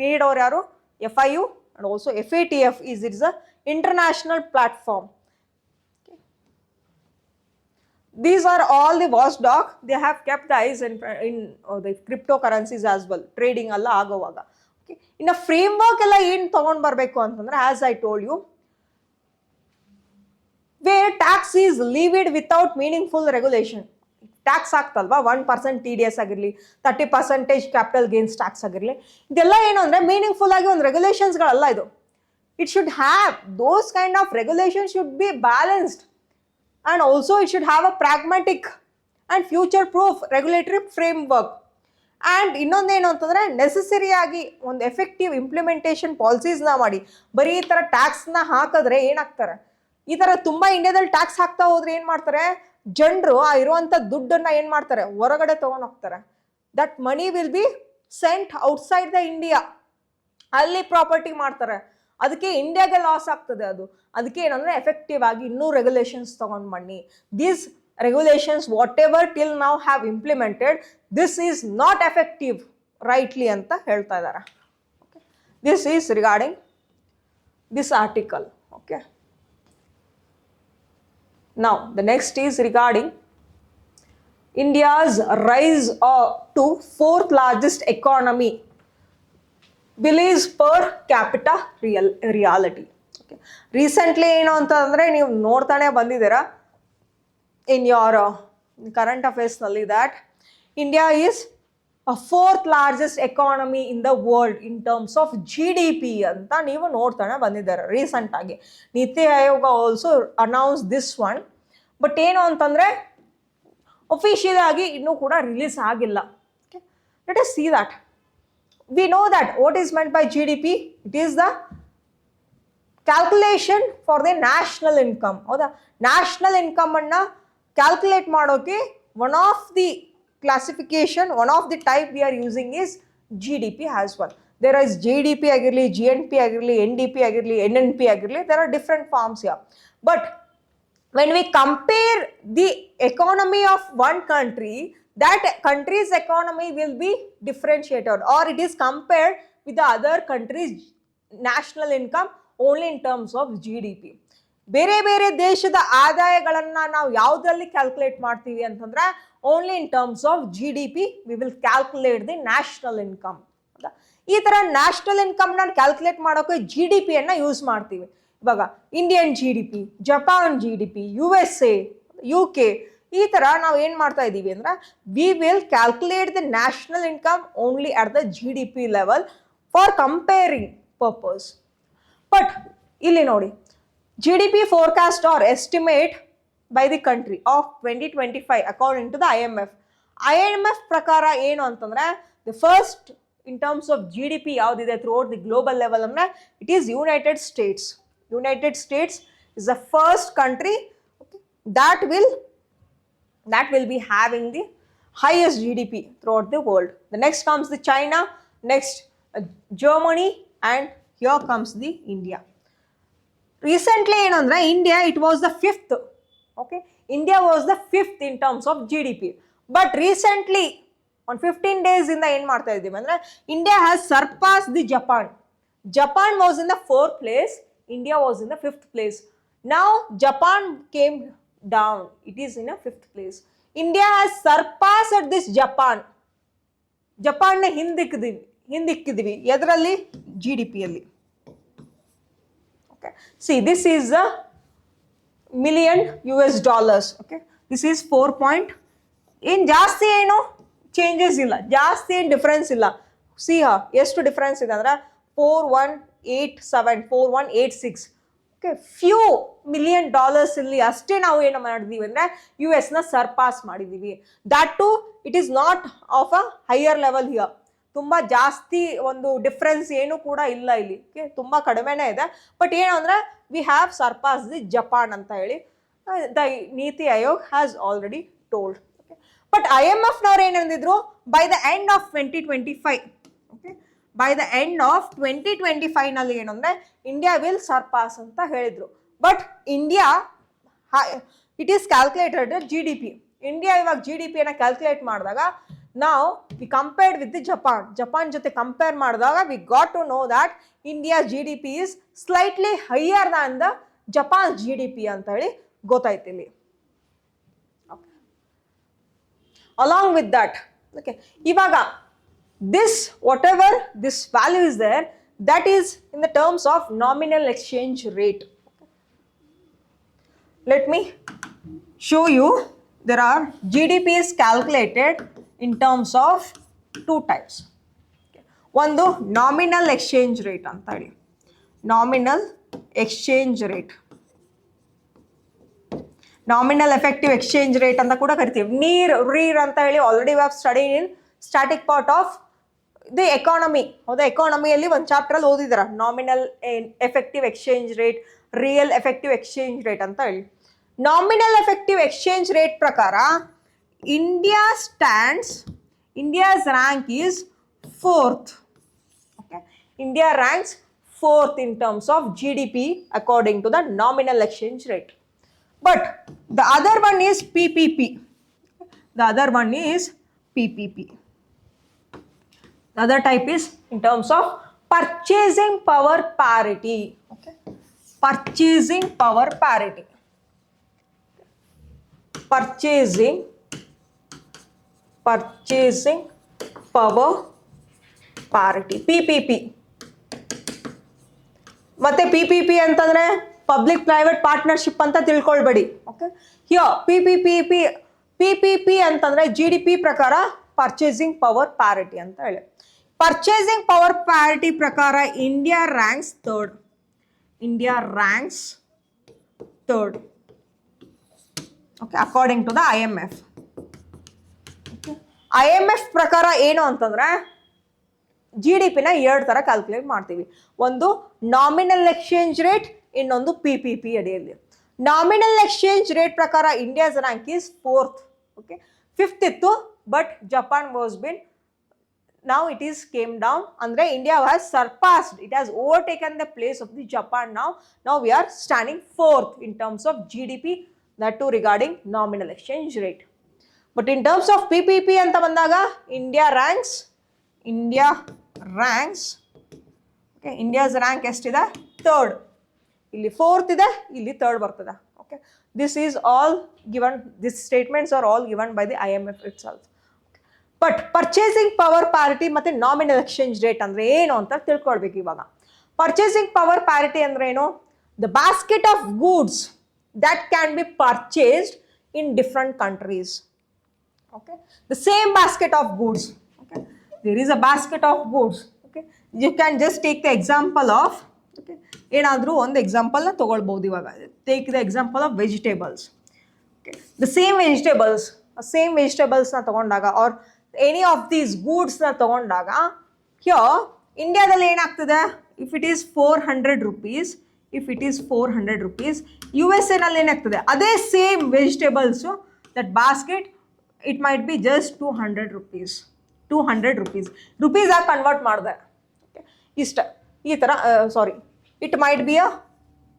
ನೀಡೋರು ಯಾರು, FIU. and also FATF is a international platform. Okay. These are all the watchdog. They have kept the eyes in the cryptocurrencies as well. Trading alla agovaga. Okay. In a framework alla ಏನು ತಗೊಂಡು ಬರಬೇಕು ಅಂತಂದ್ರೆ, as I told you, where tax is levied without meaningful regulation. Tax ಆಗ್ತಲ್ವಾ, 1% TDS ಆಗಿರಲಿ, 30% capital gains tax ಆಗಿರಲಿ, ಇದೆಲ್ಲ ಏನು ಅಂದರೆ ಮೀನಿಂಗ್ಫುಲ್ ಆಗಿ ಒಂದು ರೆಗ್ಯುಲೇಷನ್ಸ್ಗಳಲ್ಲ ಇದು. It should have those kind of regulation should be balanced and also it should have a pragmatic and future proof regulatory framework. And ಇನ್ನೊಂದೇನು ಅಂತಂದರೆ ನೆಸೆಸರಿಯಾಗಿ ಒಂದು ಎಫೆಕ್ಟಿವ್ ಇಂಪ್ಲಿಮೆಂಟೇಷನ್ ಪಾಲಿಸೀಸ್ನ ಮಾಡಿ. ಬರೀ ಈ ಥರ ಟ್ಯಾಕ್ಸ್ನ ಹಾಕಿದ್ರೆ ಏನಾಗ್ತಾರೆ, ಈ ಥರ ತುಂಬ ಇಂಡಿಯಾದಲ್ಲಿ ಟ್ಯಾಕ್ಸ್ ಹಾಕ್ತಾ ಹೋದ್ರೆ ಏನು ಮಾಡ್ತಾರೆ, ಜನರು ಆ ಇರುವಂಥ ದುಡ್ಡನ್ನು ಏನು ಮಾಡ್ತಾರೆ, ಹೊರಗಡೆ ತೊಗೊಂಡು ಹೋಗ್ತಾರೆ. That money will B scent outside the India, ಅಲ್ಲಿ ಪ್ರಾಪರ್ಟಿ ಮಾಡ್ತಾರೆ. ಅದಕ್ಕೆ ಇಂಡಿಯಾಗೆ ಲಾಸ್ ಆಗ್ತದೆ. ಅದಕ್ಕೆ ಏನಂದರೆ ಎಫೆಕ್ಟಿವ್ ಆಗಿ ಇನ್ನೂ ರೆಗ್ಯುಲೇಷನ್ಸ್ ತೊಗೊಂಡು ಬನ್ನಿ. These regulations whatever till now have implemented, this is not effective rightly ಅಂತ ಹೇಳ್ತಾ ಇದ್ದಾರೆ. Okay, this is regarding this article. Okay, now the next is regarding India's rise to fourth largest economy, believes per capita reality. Okay, recently ಏನು ಅಂತಂದ್ರೆ ನೀವು ನೋಡ್ತಾನೆ ಬಂದಿದ್ದೀರಾ in your current affairs nalli that India is a fourth largest economy in the world in terms of GDP anta neevu nodtane bandidare recent agi. Niti Aayog also announced this one, but ಏನು ಅಂತಂದ್ರೆ official agi innu kuda release agilla. Okay, let us see that. We know that what is meant by GDP. It is the calculation for the national income. ಹೌದಾ, national income ಅನ್ನ calculate ಮಾಡೋಕೆ one of the classification, one of the type we are using is GDP has one. There is GDP ಆಗಿರಲಿ, GNP ಆಗಿರಲಿ, NDP ಆಗಿರಲಿ, NNP ಆಗಿರಲಿ, there are different forms here. But when we compare the economy of one country, that country's economy will be differentiated, or it is compared with the other country's national income only in terms of GDP. ಬೇರೆ ಬೇರೆ ದೇಶದ ಆದಾಯಗಳನ್ನು ನಾವು ಯಾವುದರಲ್ಲಿ calculate ಮಾಡ್ತೀವಿ ಅಂತಂದ್ರೆ only in terms of GDP we will calculate the national income. ಈ ಥರ national ಇನ್ಕಮ್ನ calculate ಮಾಡೋಕೆ GDPಯನ್ನು ಯೂಸ್ ಮಾಡ್ತೀವಿ. ಇವಾಗ Indian GDP, Japan GDP, USA, UK, ಈ ಥರ ನಾವು ಏನು ಮಾಡ್ತಾ ಇದ್ದೀವಿ ಅಂದರೆ we will calculate the national income only at the GDP level for comparing purpose. But ಇಲ್ಲಿ ನೋಡಿ, GDP forecast or estimate by the country of 2025 according to the IMF. IMF ಪ್ರಕಾರ ಏನು ಅಂತಂದ್ರೆ the first in terms of GDP ಯಾವುದಿದೆ throughout the global level ಅಂದ್ರೆ it is United States. United States is the first country, okay, that will be having the highest GDP throughout the world. The next comes the China, next Germany, and here comes the India. Recently ಏನಂದ್ರೆ India, it was the fifth. Okay, India was the fifth in terms of GDP. But recently on 15 days ಇಂದ ಏನು ಮಾಡ್ತಾ ಇದ್ದೀವಿ ಅಂದರೆ India has surpassed the Japan. Japan was in the 4th place, India was in the 5th place. Now Japan came down, it is in a 5th place. India has surpassed this Japan. ಜಪಾನ್ನ ಹಿಂದಿಕ್ಕಿದ್ವಿ ಎದರಲ್ಲಿ, GDPಯಲ್ಲಿ. See, this is a million US dollars. Okay, this is 4 point. In ಜಾಸ್ತಿ ಏನು changes ಇಲ್ಲ, ಜಾಸ್ತಿ ಏನು difference ಇಲ್ಲ. C ಎಷ್ಟು difference ಇದೆ ಅಂದರೆ 4187, 4186. ಓಕೆ, ಫ್ಯೂ $million ಇಲ್ಲಿ ಅಷ್ಟೇ ನಾವು ಏನು ಮಾಡಿದ್ದೀವಿ ಅಂದರೆ US ಸರ್ಪಾಸ್ ಮಾಡಿದ್ದೀವಿ. That too it is not of a higher level here. ತುಂಬ ಜಾಸ್ತಿ ಒಂದು ಡಿಫ್ರೆನ್ಸ್ ಏನು ಕೂಡ ಇಲ್ಲ ಇಲ್ಲಿ. ಓಕೆ, ತುಂಬ ಕಡಿಮೆನೇ ಇದೆ. ಬಟ್ ಏನು ಅಂದರೆ we have surpass the Japan ಅಂತ ಹೇಳಿ the Niti Aayog has already told. Okay, but IMFನವ್ರು ಏನಂದಿದ್ರು, by the end of 2025, okay, by the end of 2025ನಲ್ಲಿ ಏನು ಅಂದರೆ ಇಂಡಿಯಾ ವಿಲ್ ಸರ್ಪಾಸ್ ಅಂತ ಹೇಳಿದರು. But India it is calculated GDP. India ಇವಾಗ GDPಯನ್ನು ಕ್ಯಾಲ್ಕುಲೇಟ್ ಮಾಡಿದಾಗ ನಾವು we compared with the Japan ಜೊತೆ ಕಂಪೇರ್ ಮಾಡಿದಾಗ we got to know that India GDP is slightly higher than the Japan GDP ಅಂತ ಹೇಳಿ ಗೊತ್ತಾಯ್ತು ಇಲ್ಲಿ. ಅಲಾಂಗ್ ವಿತ್ ದಟ್, ಓಕೆ, ಇವಾಗ this whatever this value is there, that is in the terms of nominal exchange rate. Let me show you. There are GDP is calculated in terms of two types. ಒಂದು nominal exchange rate ಅಂತ ಹೇಳಿ, nominal exchange rate, nominal effective exchange rate ಅಂತ ಕೂಡ ಕರಿತೀವಿ. NEER ಅಂತ ಹೇಳಿ already we have studied in static part of the economy. ಹೌದಾ, ಎಕಾನಮಿಯಲ್ಲಿ ಒಂದು ಚಾಪ್ಟ್ರಲ್ಲಿ ಓದಿದಾರ nominal effective exchange rate, real effective exchange rate ಅಂತ ಹೇಳಿ. ನಾಮಿನಲ್ ಎಫೆಕ್ಟಿವ್ ಎಕ್ಸ್ಚೇಂಜ್ ರೇಟ್ ಪ್ರಕಾರ India's rank is 4th. Okay, India ranks 4th in terms of GDP according to the nominal exchange rate. But the other one is PPP. The other one is PPP. The other type is in terms of purchasing power parity. Okay, purchasing power parity. Purchasing power parity, PPP. ಮತ್ತೆ PPP ಅಂತಂದ್ರೆ public private partnership ಅಂತ ತಿಳ್ಕೊಳ್ಬೇಡಿ. Okay, PPP ಅಂತಂದ್ರೆ GDP ಪ್ರಕಾರ purchasing power parity ಅಂತ ಹೇಳಿ. Purchasing power parity ಪ್ರಕಾರ India ranks third. Okay, according to the IMF. IMF ಪ್ರಕಾರ ಏನು ಅಂತಂದ್ರೆ GDP-ನ 2 ಥರ ಕ್ಯಾಲ್ಕುಲೇಟ್ ಮಾಡ್ತೀವಿ. ಒಂದು ನಾಮಿನಲ್ ಎಕ್ಸ್ಚೇಂಜ್ ರೇಟ್, ಇನ್ನೊಂದು PPP ಅಡಿಯಲ್ಲಿ. ನಾಮಿನಲ್ ಎಕ್ಸ್ಚೇಂಜ್ ರೇಟ್ ಪ್ರಕಾರ India's rank is 4th. Okay, 5th ಇತ್ತು, but Japan was bin, now it is came down. Andre India has surpassed, it has overtaken the place of the Japan. Now we are standing 4th in terms of GDP, that too regarding nominal exchange rate. But in terms of PPP anta bandaga India ranks okay, India's rank estide 3rd. Illi 4th ide, illi 3rd bartada. Okay, this is all given, these statements are all given by the IMF itself. But purchasing power parity ಮತ್ತು nominal exchange rate ಅಂದರೆ ಏನು ಅಂತ ತಿಳ್ಕೊಳ್ಬೇಕು ಇವಾಗ. Purchasing power parity ಅಂದ್ರೆ ಏನು? The basket of goods that can be purchased in different countries. Okay, the same basket of goods. Okay, there is a basket of goods. Okay, you can just take the example of, okay, ಏನಾದರೂ ಒಂದು ಎಕ್ಸಾಂಪಲ್ನ ತೊಗೊಳ್ಬೋದು ಇವಾಗ. Take the example of vegetables. Okay, the same ವೆಜಿಟೇಬಲ್ಸ್ನ ತೊಗೊಂಡಾಗ or any of these ಗೂಡ್ಸ್ನ ತಗೊಂಡಾಗ here ಇಂಡಿಯಾದಲ್ಲಿ ಏನಾಗ್ತದೆ, if it is 400 rupees, USA ನಲ್ಲಿ ಏನಾಗ್ತದೆ ಅದೇ same vegetables, that basket it might be just 200 rupees ಆಗಿ ಕನ್ವರ್ಟ್ ಮಾಡಿದೆ. ಓಕೆ, ಇಷ್ಟ ಈ ಥರ it might be a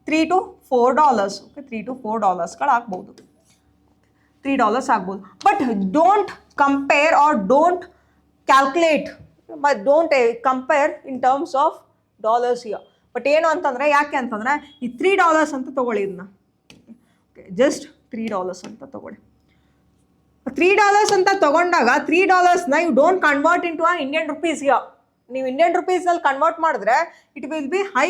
$3 to $4. Okay, $3 to $4 ಆಗ್ಬೋದು, $3 ಆಗ್ಬೋದು. But don't compare or don't calculate, but don't compare in terms of dollars here. But ಏನು ಅಂತಂದರೆ, ಯಾಕೆ ಅಂತಂದರೆ ಈ $3 ಅಂತ ತೊಗೊಳ್ಳಿ, ಇದನ್ನ ಜಸ್ಟ್ $3 ಅಂತ ತೊಗೊಳ್ಳಿ. $3 ಅಂತ ತೊಗೊಂಡಾಗ $3ನ you don't convert into Indian rupees. ನೀವು ಇಂಡಿಯನ್ ರುಪೀಸ್ನಲ್ಲಿ ಕನ್ವರ್ಟ್ ಮಾಡಿದ್ರೆ ಇಟ್ ವಿಲ್ ಬಿ ಹೈ.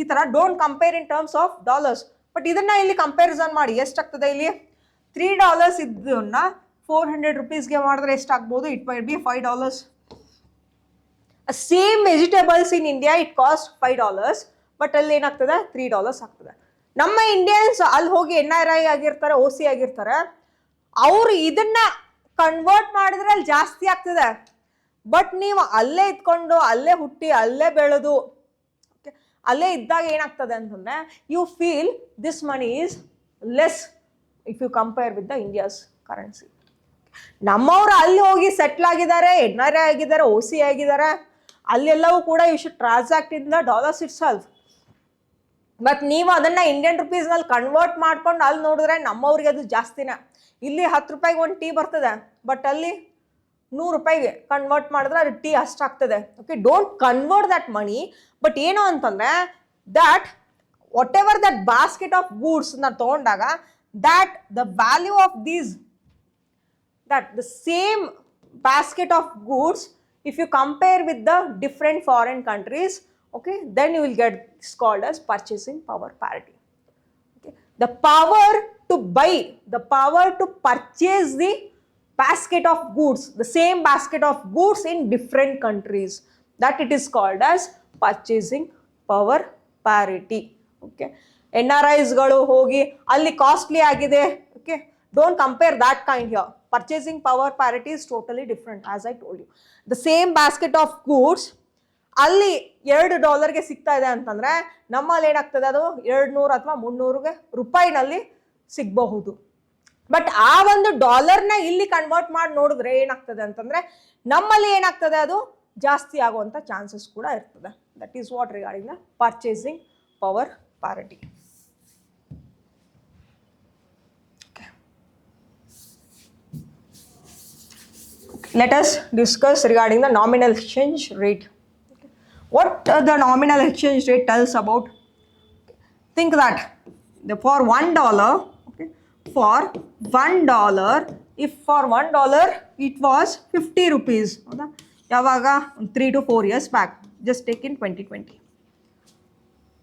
ಈ ಥರ don't compare in terms of dollars. But ಇದನ್ನು ಇಲ್ಲಿ ಕಂಪ್ಯಾರಿಸನ್ ಮಾಡಿ ಎಷ್ಟಾಗ್ತದೆ, ಇಲ್ಲಿ $3 ಇದನ್ನ 400 rupeesಗೆ ಮಾಡಿದ್ರೆ ಎಷ್ಟಾಗ್ಬೋದು, it might be $5. Same vegetables in India it cost $5, but ಅಲ್ಲಿ ಏನಾಗ್ತದೆ $3 ಆಗ್ತದೆ. ನಮ್ಮ ಇಂಡಿಯನ್ಸ್ ಅಲ್ಲಿ ಹೋಗಿ NRI ಆಗಿರ್ತಾರೆ, OC ಆಗಿರ್ತಾರೆ, ಅವರು ಇದನ್ನ ಕನ್ವರ್ಟ್ ಮಾಡಿದ್ರೆ ಅಲ್ಲಿ ಜಾಸ್ತಿ ಆಗ್ತದೆ. ಬಟ್ ನೀವು ಅಲ್ಲೇ ಇದ್ಕೊಂಡು, ಅಲ್ಲೇ ಹುಟ್ಟಿ, ಅಲ್ಲೇ ಬೆಳೆದು, ಅಲ್ಲೇ ಇದ್ದಾಗ ಏನಾಗ್ತದೆ ಅಂತಂದ್ರೆ you feel this money is less if you compare with the India's currency. ನಮ್ಮವರು ಅಲ್ಲಿ ಹೋಗಿ ಸೆಟ್ಲ್ ಆಗಿದ್ದಾರೆ, NRI ಆಗಿದ್ದಾರೆ, OC ಆಗಿದ್ದಾರೆ, ಅಲ್ಲೆಲ್ಲವೂ ಕೂಡ you should transact in the dollars itself. But ನೀವು ಅದನ್ನ ಇಂಡಿಯನ್ ರುಪೀಸ್ನಲ್ಲಿ ಕನ್ವರ್ಟ್ ಮಾಡ್ಕೊಂಡು ಅಲ್ಲಿ ನೋಡಿದ್ರೆ ನಮ್ಮವ್ರಿಗೆ ಅದು ಜಾಸ್ತಿನೇ. ಇಲ್ಲಿ $10 ಒಂದು ಟೀ ಬರ್ತದೆ, ಬಟ್ ಅಲ್ಲಿ $100 ಕನ್ವರ್ಟ್ ಮಾಡಿದ್ರೆ ಅದು ಟೀ ಅಷ್ಟಾಗ್ತದೆ. Okay, don't convert that money. But ಏನು ಅಂತಂದ್ರೆ that whatever that basket of ಗೂಡ್ಸ್ನ ತೊಗೊಂಡಾಗ that the value of these, that the same basket of goods, if you compare with the different foreign countries, okay, then you will get, it's called as purchasing power parity. Okay, the power to buy, the power to purchase the basket of goods, the same basket of goods in different countries, that it is called as purchasing power parity. Okay, NRIs ಗಳು ಹೋಗಿ ಅಲ್ಲಿ costly ಆಗಿದೆ. Okay, don't compare that kind here. Purchasing power parity is totally different as I told you. The same basket of goods ಅಲ್ಲಿ $2 ಸಿಗ್ತಾ ಇದೆ ಅಂತಂದ್ರೆ ನಮ್ಮಲ್ಲಿ ಏನಾಗ್ತದೆ ಅದು 200 ಅಥವಾ 300 ರೂಪಾಯಿನಲ್ಲಿ ಸಿಗಬಹುದು. ಬಟ್ ಆ ಒಂದು ಡಾಲರ್ನ ಇಲ್ಲಿ ಕನ್ವರ್ಟ್ ಮಾಡಿ ನೋಡಿದ್ರೆ ಏನಾಗ್ತದೆ ಅಂತಂದ್ರೆ ನಮ್ಮಲ್ಲಿ ಏನಾಗ್ತದೆ ಅದು ಜಾಸ್ತಿ ಆಗುವಂತ ಚಾನ್ಸಸ್ ಕೂಡ ಇರ್ತದೆ. That is what regarding the purchasing power parity. Let us discuss regarding the nominal exchange rate. What the nominal exchange rate tells about? Think that for $1, okay, for $1, if for $1 it was 50 rupees, yavaga 3 to 4 years back, just take in 2020.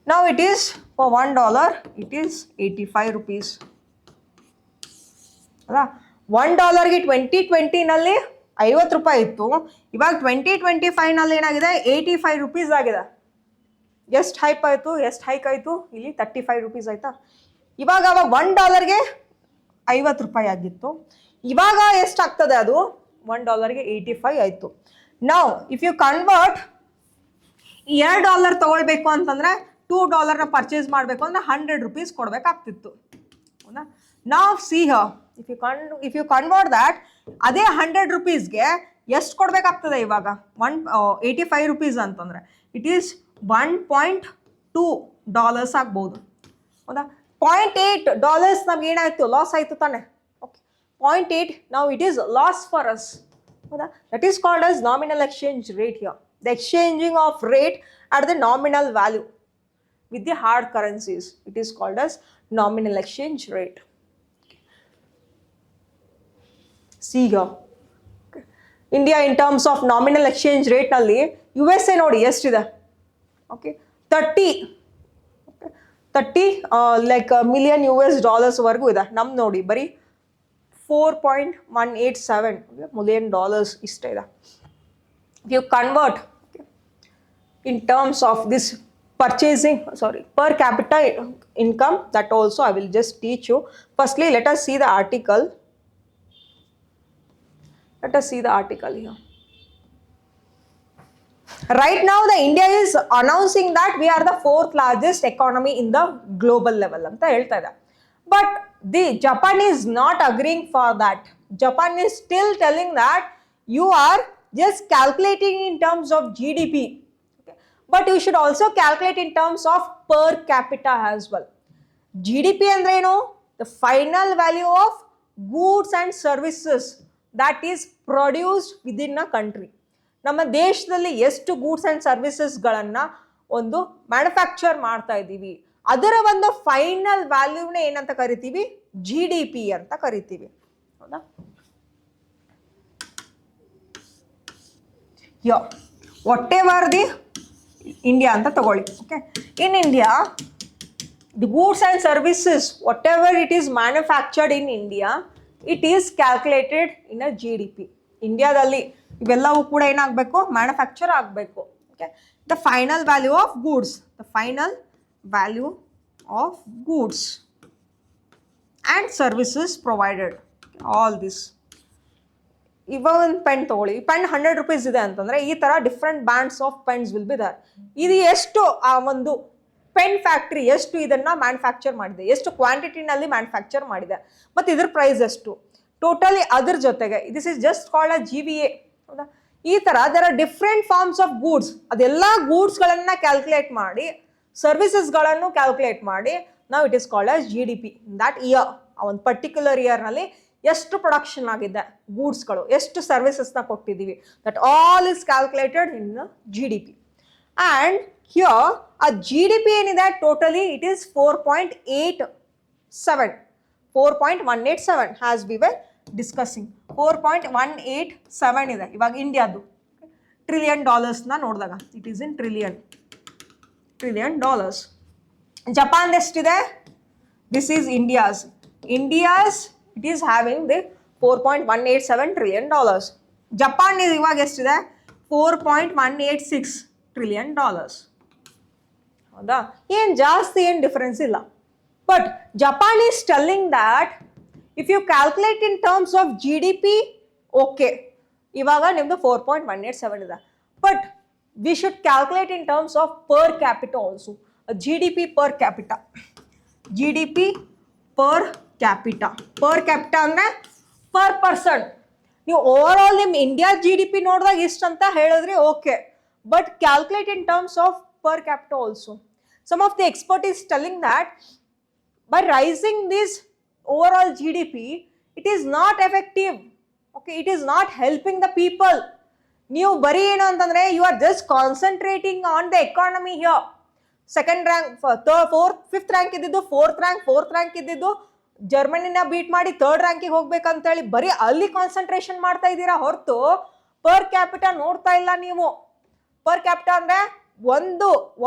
Now it is for $1, it is 85 rupees. $1 ಗೆ 2020 ನಲ್ಲಿ 50 ರೂಪಾಯಿ ಇತ್ತು, ಇವಾಗ 2025 ಏನಾಗಿದೆ 85 rupees ಆಗಿದೆ. ಎಷ್ಟು hike ಆಯಿತು ಇಲ್ಲಿ 35 ರೂಪೀಸ್ ಆಯ್ತಾ. ಇವಾಗ ಅವಾಗ $1 50 ರೂಪಾಯಿ ಆಗಿತ್ತು, ಇವಾಗ ಎಷ್ಟಾಗ್ತದೆ ಅದು $1 85 ಆಯಿತು. ನಾವು ಇಫ್ ಯು ಕನ್ವರ್ಟ್ $2 ತಗೊಳ್ಬೇಕು ಅಂತಂದ್ರೆ $2 ಪರ್ಚೇಸ್ ಮಾಡಬೇಕು ಅಂದ್ರೆ 100 ರೂಪೀಸ್ ಕೊಡ್ಬೇಕಾಗ್ತಿತ್ತು. ಹೌದಾ? ನಾವು see here if you convert that, ಅದೇ 100 ರೂಪೀಸ್ಗೆ ಎಷ್ಟು ಕೊಡ್ಬೇಕಾಗ್ತದೆ ಇವಾಗ 85 ರೂಪೀಸ್ ಅಂತಂದ್ರೆ ಇಟ್ ಈಸ್ $1.2 ಆಗ್ಬೋದು. ಹೌದಾ? $0.8 ನಮ್ಗೆ ಏನಾಯ್ತು ಲಾಸ್ ಆಯ್ತು ತಾನೆ. Okay, 0.8 now it is loss for us. ಹೌದಾ? That is called as nominal exchange rate here. The exchanging of rate at the nominal value with the hard currencies. It is called as nominal exchange rate. See here, okay. India in terms of nominal exchange rate ನಲ್ಲಿ USA ನೋಡಿ ಎಷ್ಟಿದೆ, okay 30 like million US ವರೆಗೂ ಇದೆ. ನಮ್ ನೋಡಿ ಬರೀ $4.187 million ಇಷ್ಟೇ ಇದೆ. If you convert in terms of this purchasing, per capita income, that also I will just teach you. Firstly, let us see the article. Let us see the article here. Right now, the India is announcing that we are the 4th largest economy in the global level anta helta ide. But the Japan is not agreeing for that. Japan is still telling that you are just calculating in terms of GDP. Okay. But you should also calculate in terms of per capita as well. GDP andre eno? The final value of goods and services that is produced within a country. ನಮ್ಮ ದೇಶದಲ್ಲಿ ಎಷ್ಟು goods and ಸರ್ವಿಸಸ್ಗಳನ್ನು ಒಂದು manufacture ಮಾಡ್ತಾ ಇದ್ದೀವಿ, ಅದರ ಒಂದು final ವ್ಯಾಲ್ಯೂನೇ ಏನಂತ ಕರಿತೀವಿ, GDP ಅಂತ ಕರಿತೀವಿ. ಹೌದಾ? ವಾಟ್ ಎವರ್ ದಿ ಇಂಡಿಯಾ ಅಂತ ತಗೊಳ್ಳಿ. Okay, in India the goods and services what ever it is manufactured in India, it is calculated in a GDP. ಇಂಡಿಯಾದಲ್ಲಿ ಇವೆಲ್ಲವೂ ಕೂಡ ಏನಾಗಬೇಕು, ಮ್ಯಾನುಫ್ಯಾಕ್ಚರ್ ಆಗಬೇಕು. Okay, the final value of goods, and services provided, all this. ಇವಾಗ ಒಂದು pen ತೊಗೊಳ್ಳಿ, ಈ pen 100 rupees ಇದೆ ಅಂತಂದರೆ ಈ ಥರ different bands of pens will be there. ಇದು ಎಷ್ಟು ಆ ಒಂದು ಪೆನ್ ಫ್ಯಾಕ್ಟ್ರಿ ಎಷ್ಟು ಇದನ್ನು ಮ್ಯಾನುಫ್ಯಾಕ್ಚರ್ ಮಾಡಿದೆ, ಎಷ್ಟು ಕ್ವಾಂಟಿಟಿನಲ್ಲಿ ಮ್ಯಾನುಫ್ಯಾಕ್ಚರ್ ಮಾಡಿದೆ, ಮತ್ತು ಇದ್ರ ಪ್ರೈಸ್ ಎಷ್ಟು ಟೋಟಲಿ, ಅದ್ರ ಜೊತೆಗೆ this is just called a GVA. ಹೌದಾ? ಈ ಥರ there are different forms of goods. ಅದೆಲ್ಲ ಗೂಡ್ಸ್ಗಳನ್ನು ಕ್ಯಾಲ್ಕುಲೇಟ್ ಮಾಡಿ ಸರ್ವಿಸಸ್ಗಳನ್ನು ಕ್ಯಾಲ್ಕುಲೇಟ್ ಮಾಡಿ ನಾವು it is called as GDP. That year, ಆ ಒಂದು ಪರ್ಟಿಕ್ಯುಲರ್ ಇಯರ್ನಲ್ಲಿ ಎಷ್ಟು ಪ್ರೊಡಕ್ಷನ್ ಆಗಿದೆ ಗೂಡ್ಸ್ಗಳು, ಎಷ್ಟು ಸರ್ವಿಸಸ್ನ ಕೊಟ್ಟಿದ್ದೀವಿ, that all is calculated in GDP. And here ಆ GDP ಏನಿದೆ totally it is 4.187 has we were discussing. 4.187 ಇದೆ ಇವಾಗ ಇಂಡಿಯಾದು. $1 trillion ನೋಡಿದಾಗ it is in trillion dollars. Japan ಎಷ್ಟಿದೆ, this is India's it is having the $4.187 trillion. Japan ಇವಾಗ ಎಷ್ಟಿದೆ, $4.186 trillion. ಹೌದಾ? ಏನು ಜಾಸ್ತಿ ಏನು ಡಿಫರೆನ್ಸ್ ಇಲ್ಲ. But Japan is telling that If you calculate in terms of GDP, okay, ಇವಾಗ ನಿಮ್ದು 4.187 ಇದೆ. But we should calculate in terms of per capita also. GDP per capita. GDP per capita. Per capita ಅಂದ್ರೆ per person. ನೀವು over all ನಿಮ್ಮ India GDP ನೋಡಿದಾಗ ಇಷ್ಟು ಅಂತ ಹೇಳಿದ್ರೆ okay, but calculate in terms of per capita also. Some of the expert is telling that by rising this overall GDP, it is not effective. Okay, it is not helping the people. ನೀವು ಬರೀ ಏನು ಅಂತಂದ್ರೆ you are just concentrating on the economy here. Second rank, fifth rank ಇದ್ದಿದ್ದು fourth rank ಇದ್ದಿದ್ದು ಜರ್ಮನಿನ beet ಮಾಡಿ third ರ್ಯಾಂಕಿಗೆ ಹೋಗ್ಬೇಕಂತೇಳಿ ಬರೀ ಅಲ್ಲಿ ಕಾನ್ಸಂಟ್ರೇಷನ್ ಮಾಡ್ತಾ ಇದ್ದೀರಾ ಹೊರತು ಪರ್ ಕ್ಯಾಪಿಟಾ ನೋಡ್ತಾ ಇಲ್ಲ ನೀವು. ಪರ್ ಕ್ಯಾಪಿಟಾ ಅಂದ್ರೆ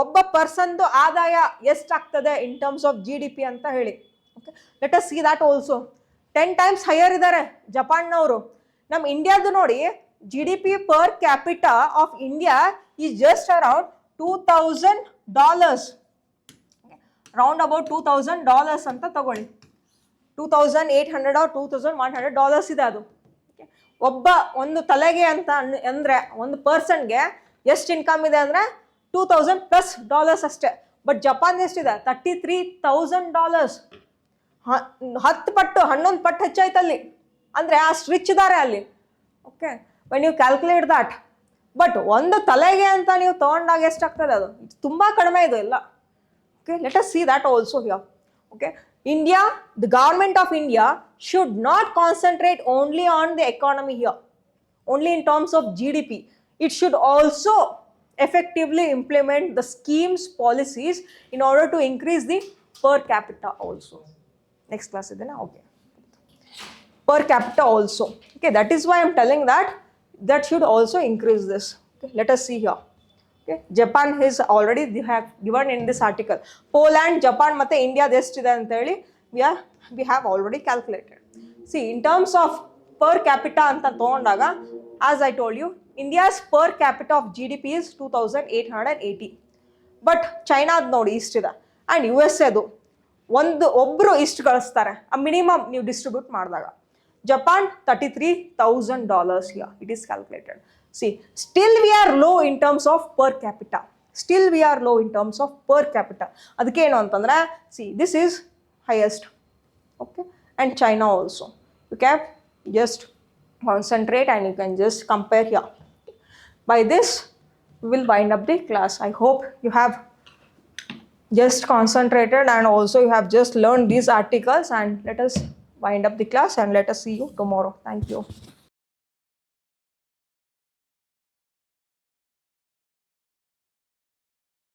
ಒಬ್ಬ ಪರ್ಸನ್ದು ಆದಾಯ ಎಷ್ಟಾಗ್ತದೆ ಇನ್ ಟರ್ಮ್ಸ್ ಆಫ್ GDP ಅಂತ ಹೇಳಿ. Okay, let us see that also. 10 times higher ಇದ್ದಾರೆ ಜಪಾನ್ನವರು. ನಮ್ಮ ಇಂಡಿಯಾದು ನೋಡಿ GDP per capita of India is just around $2,000. Round about $2,000 ಅಂತ ತಗೊಳ್ಳಿ. $2,800 or $2,100 ಇದೆ ಅದು. ಒಂದು ತಲೆಗೆ ಅಂತ ಅಂದ್ರೆ ಒಂದು ಪರ್ಸನ್ಗೆ ಎಷ್ಟು ಇನ್ಕಮ್ ಇದೆ ಅಂದ್ರೆ $2,000+ ಅಷ್ಟೇ. ಬಟ್ ಜಪಾನ್ ಎಷ್ಟಿದೆ? $33,000. 10 ಪಟ್ಟು 11 ಪಟ್ಟು ಹೆಚ್ಚಾಯ್ತಲ್ಲಿ. ಅಂದರೆ ಅಷ್ಟು ರಿಚ್ ಇದ್ದಾರೆ ಅಲ್ಲಿ. Okay, when you calculate that. But ಒಂದು ತಲೆಗೆ ಅಂತ ನೀವು ತೊಗೊಂಡಾಗ ಎಷ್ಟಾಗ್ತದೆ? ಅದು ತುಂಬ ಕಡಿಮೆ ಇದು ಎಲ್ಲ. Okay, let us see that also here. Okay, India, the government of India should not concentrate only on the economy here, only in terms of GDP. It should also effectively implement the schemes, policies in order to increase the per capita also. Next class is there, okay. Per capita also. Okay, that is why I am telling that should also increase this. Okay, let us see here. Okay, Japan is already they have given in this article. Poland, Japan ಮತ್ತೆ ಇಂಡಿಯಾದ ಎಷ್ಟಿದೆ ಅಂತ ಹೇಳಿ we have already calculated. See, in terms of per capita ಅಂತ ತಗೊಂಡಾಗ, as I told you, India's per capita of GDP is 2,880. But ಚೈನಾದ್ ನೋಡಿ ಇಷ್ಟಿದೆ. And USA ಒಬ್ಬರು ಇಷ್ಟು ಗಳಿಸ್ತಾರೆ ಮಿನಿಮಮ್ ನೀವು ಡಿಸ್ಟ್ರಿಬ್ಯೂಟ್ ಮಾಡಿದಾಗ. Japan $33,000 here it is calculated. See, still we are low in terms of per capita. ಅದಕ್ಕೆ ಏನು ಅಂತಂದ್ರೆ, see, this is highest. Okay, and China also. You can just concentrate and you can just compare here. By this we will wind up the class. I hope you have just concentrated and also you have just learned these articles, and let us wind up the class and let us see you tomorrow. Thank you.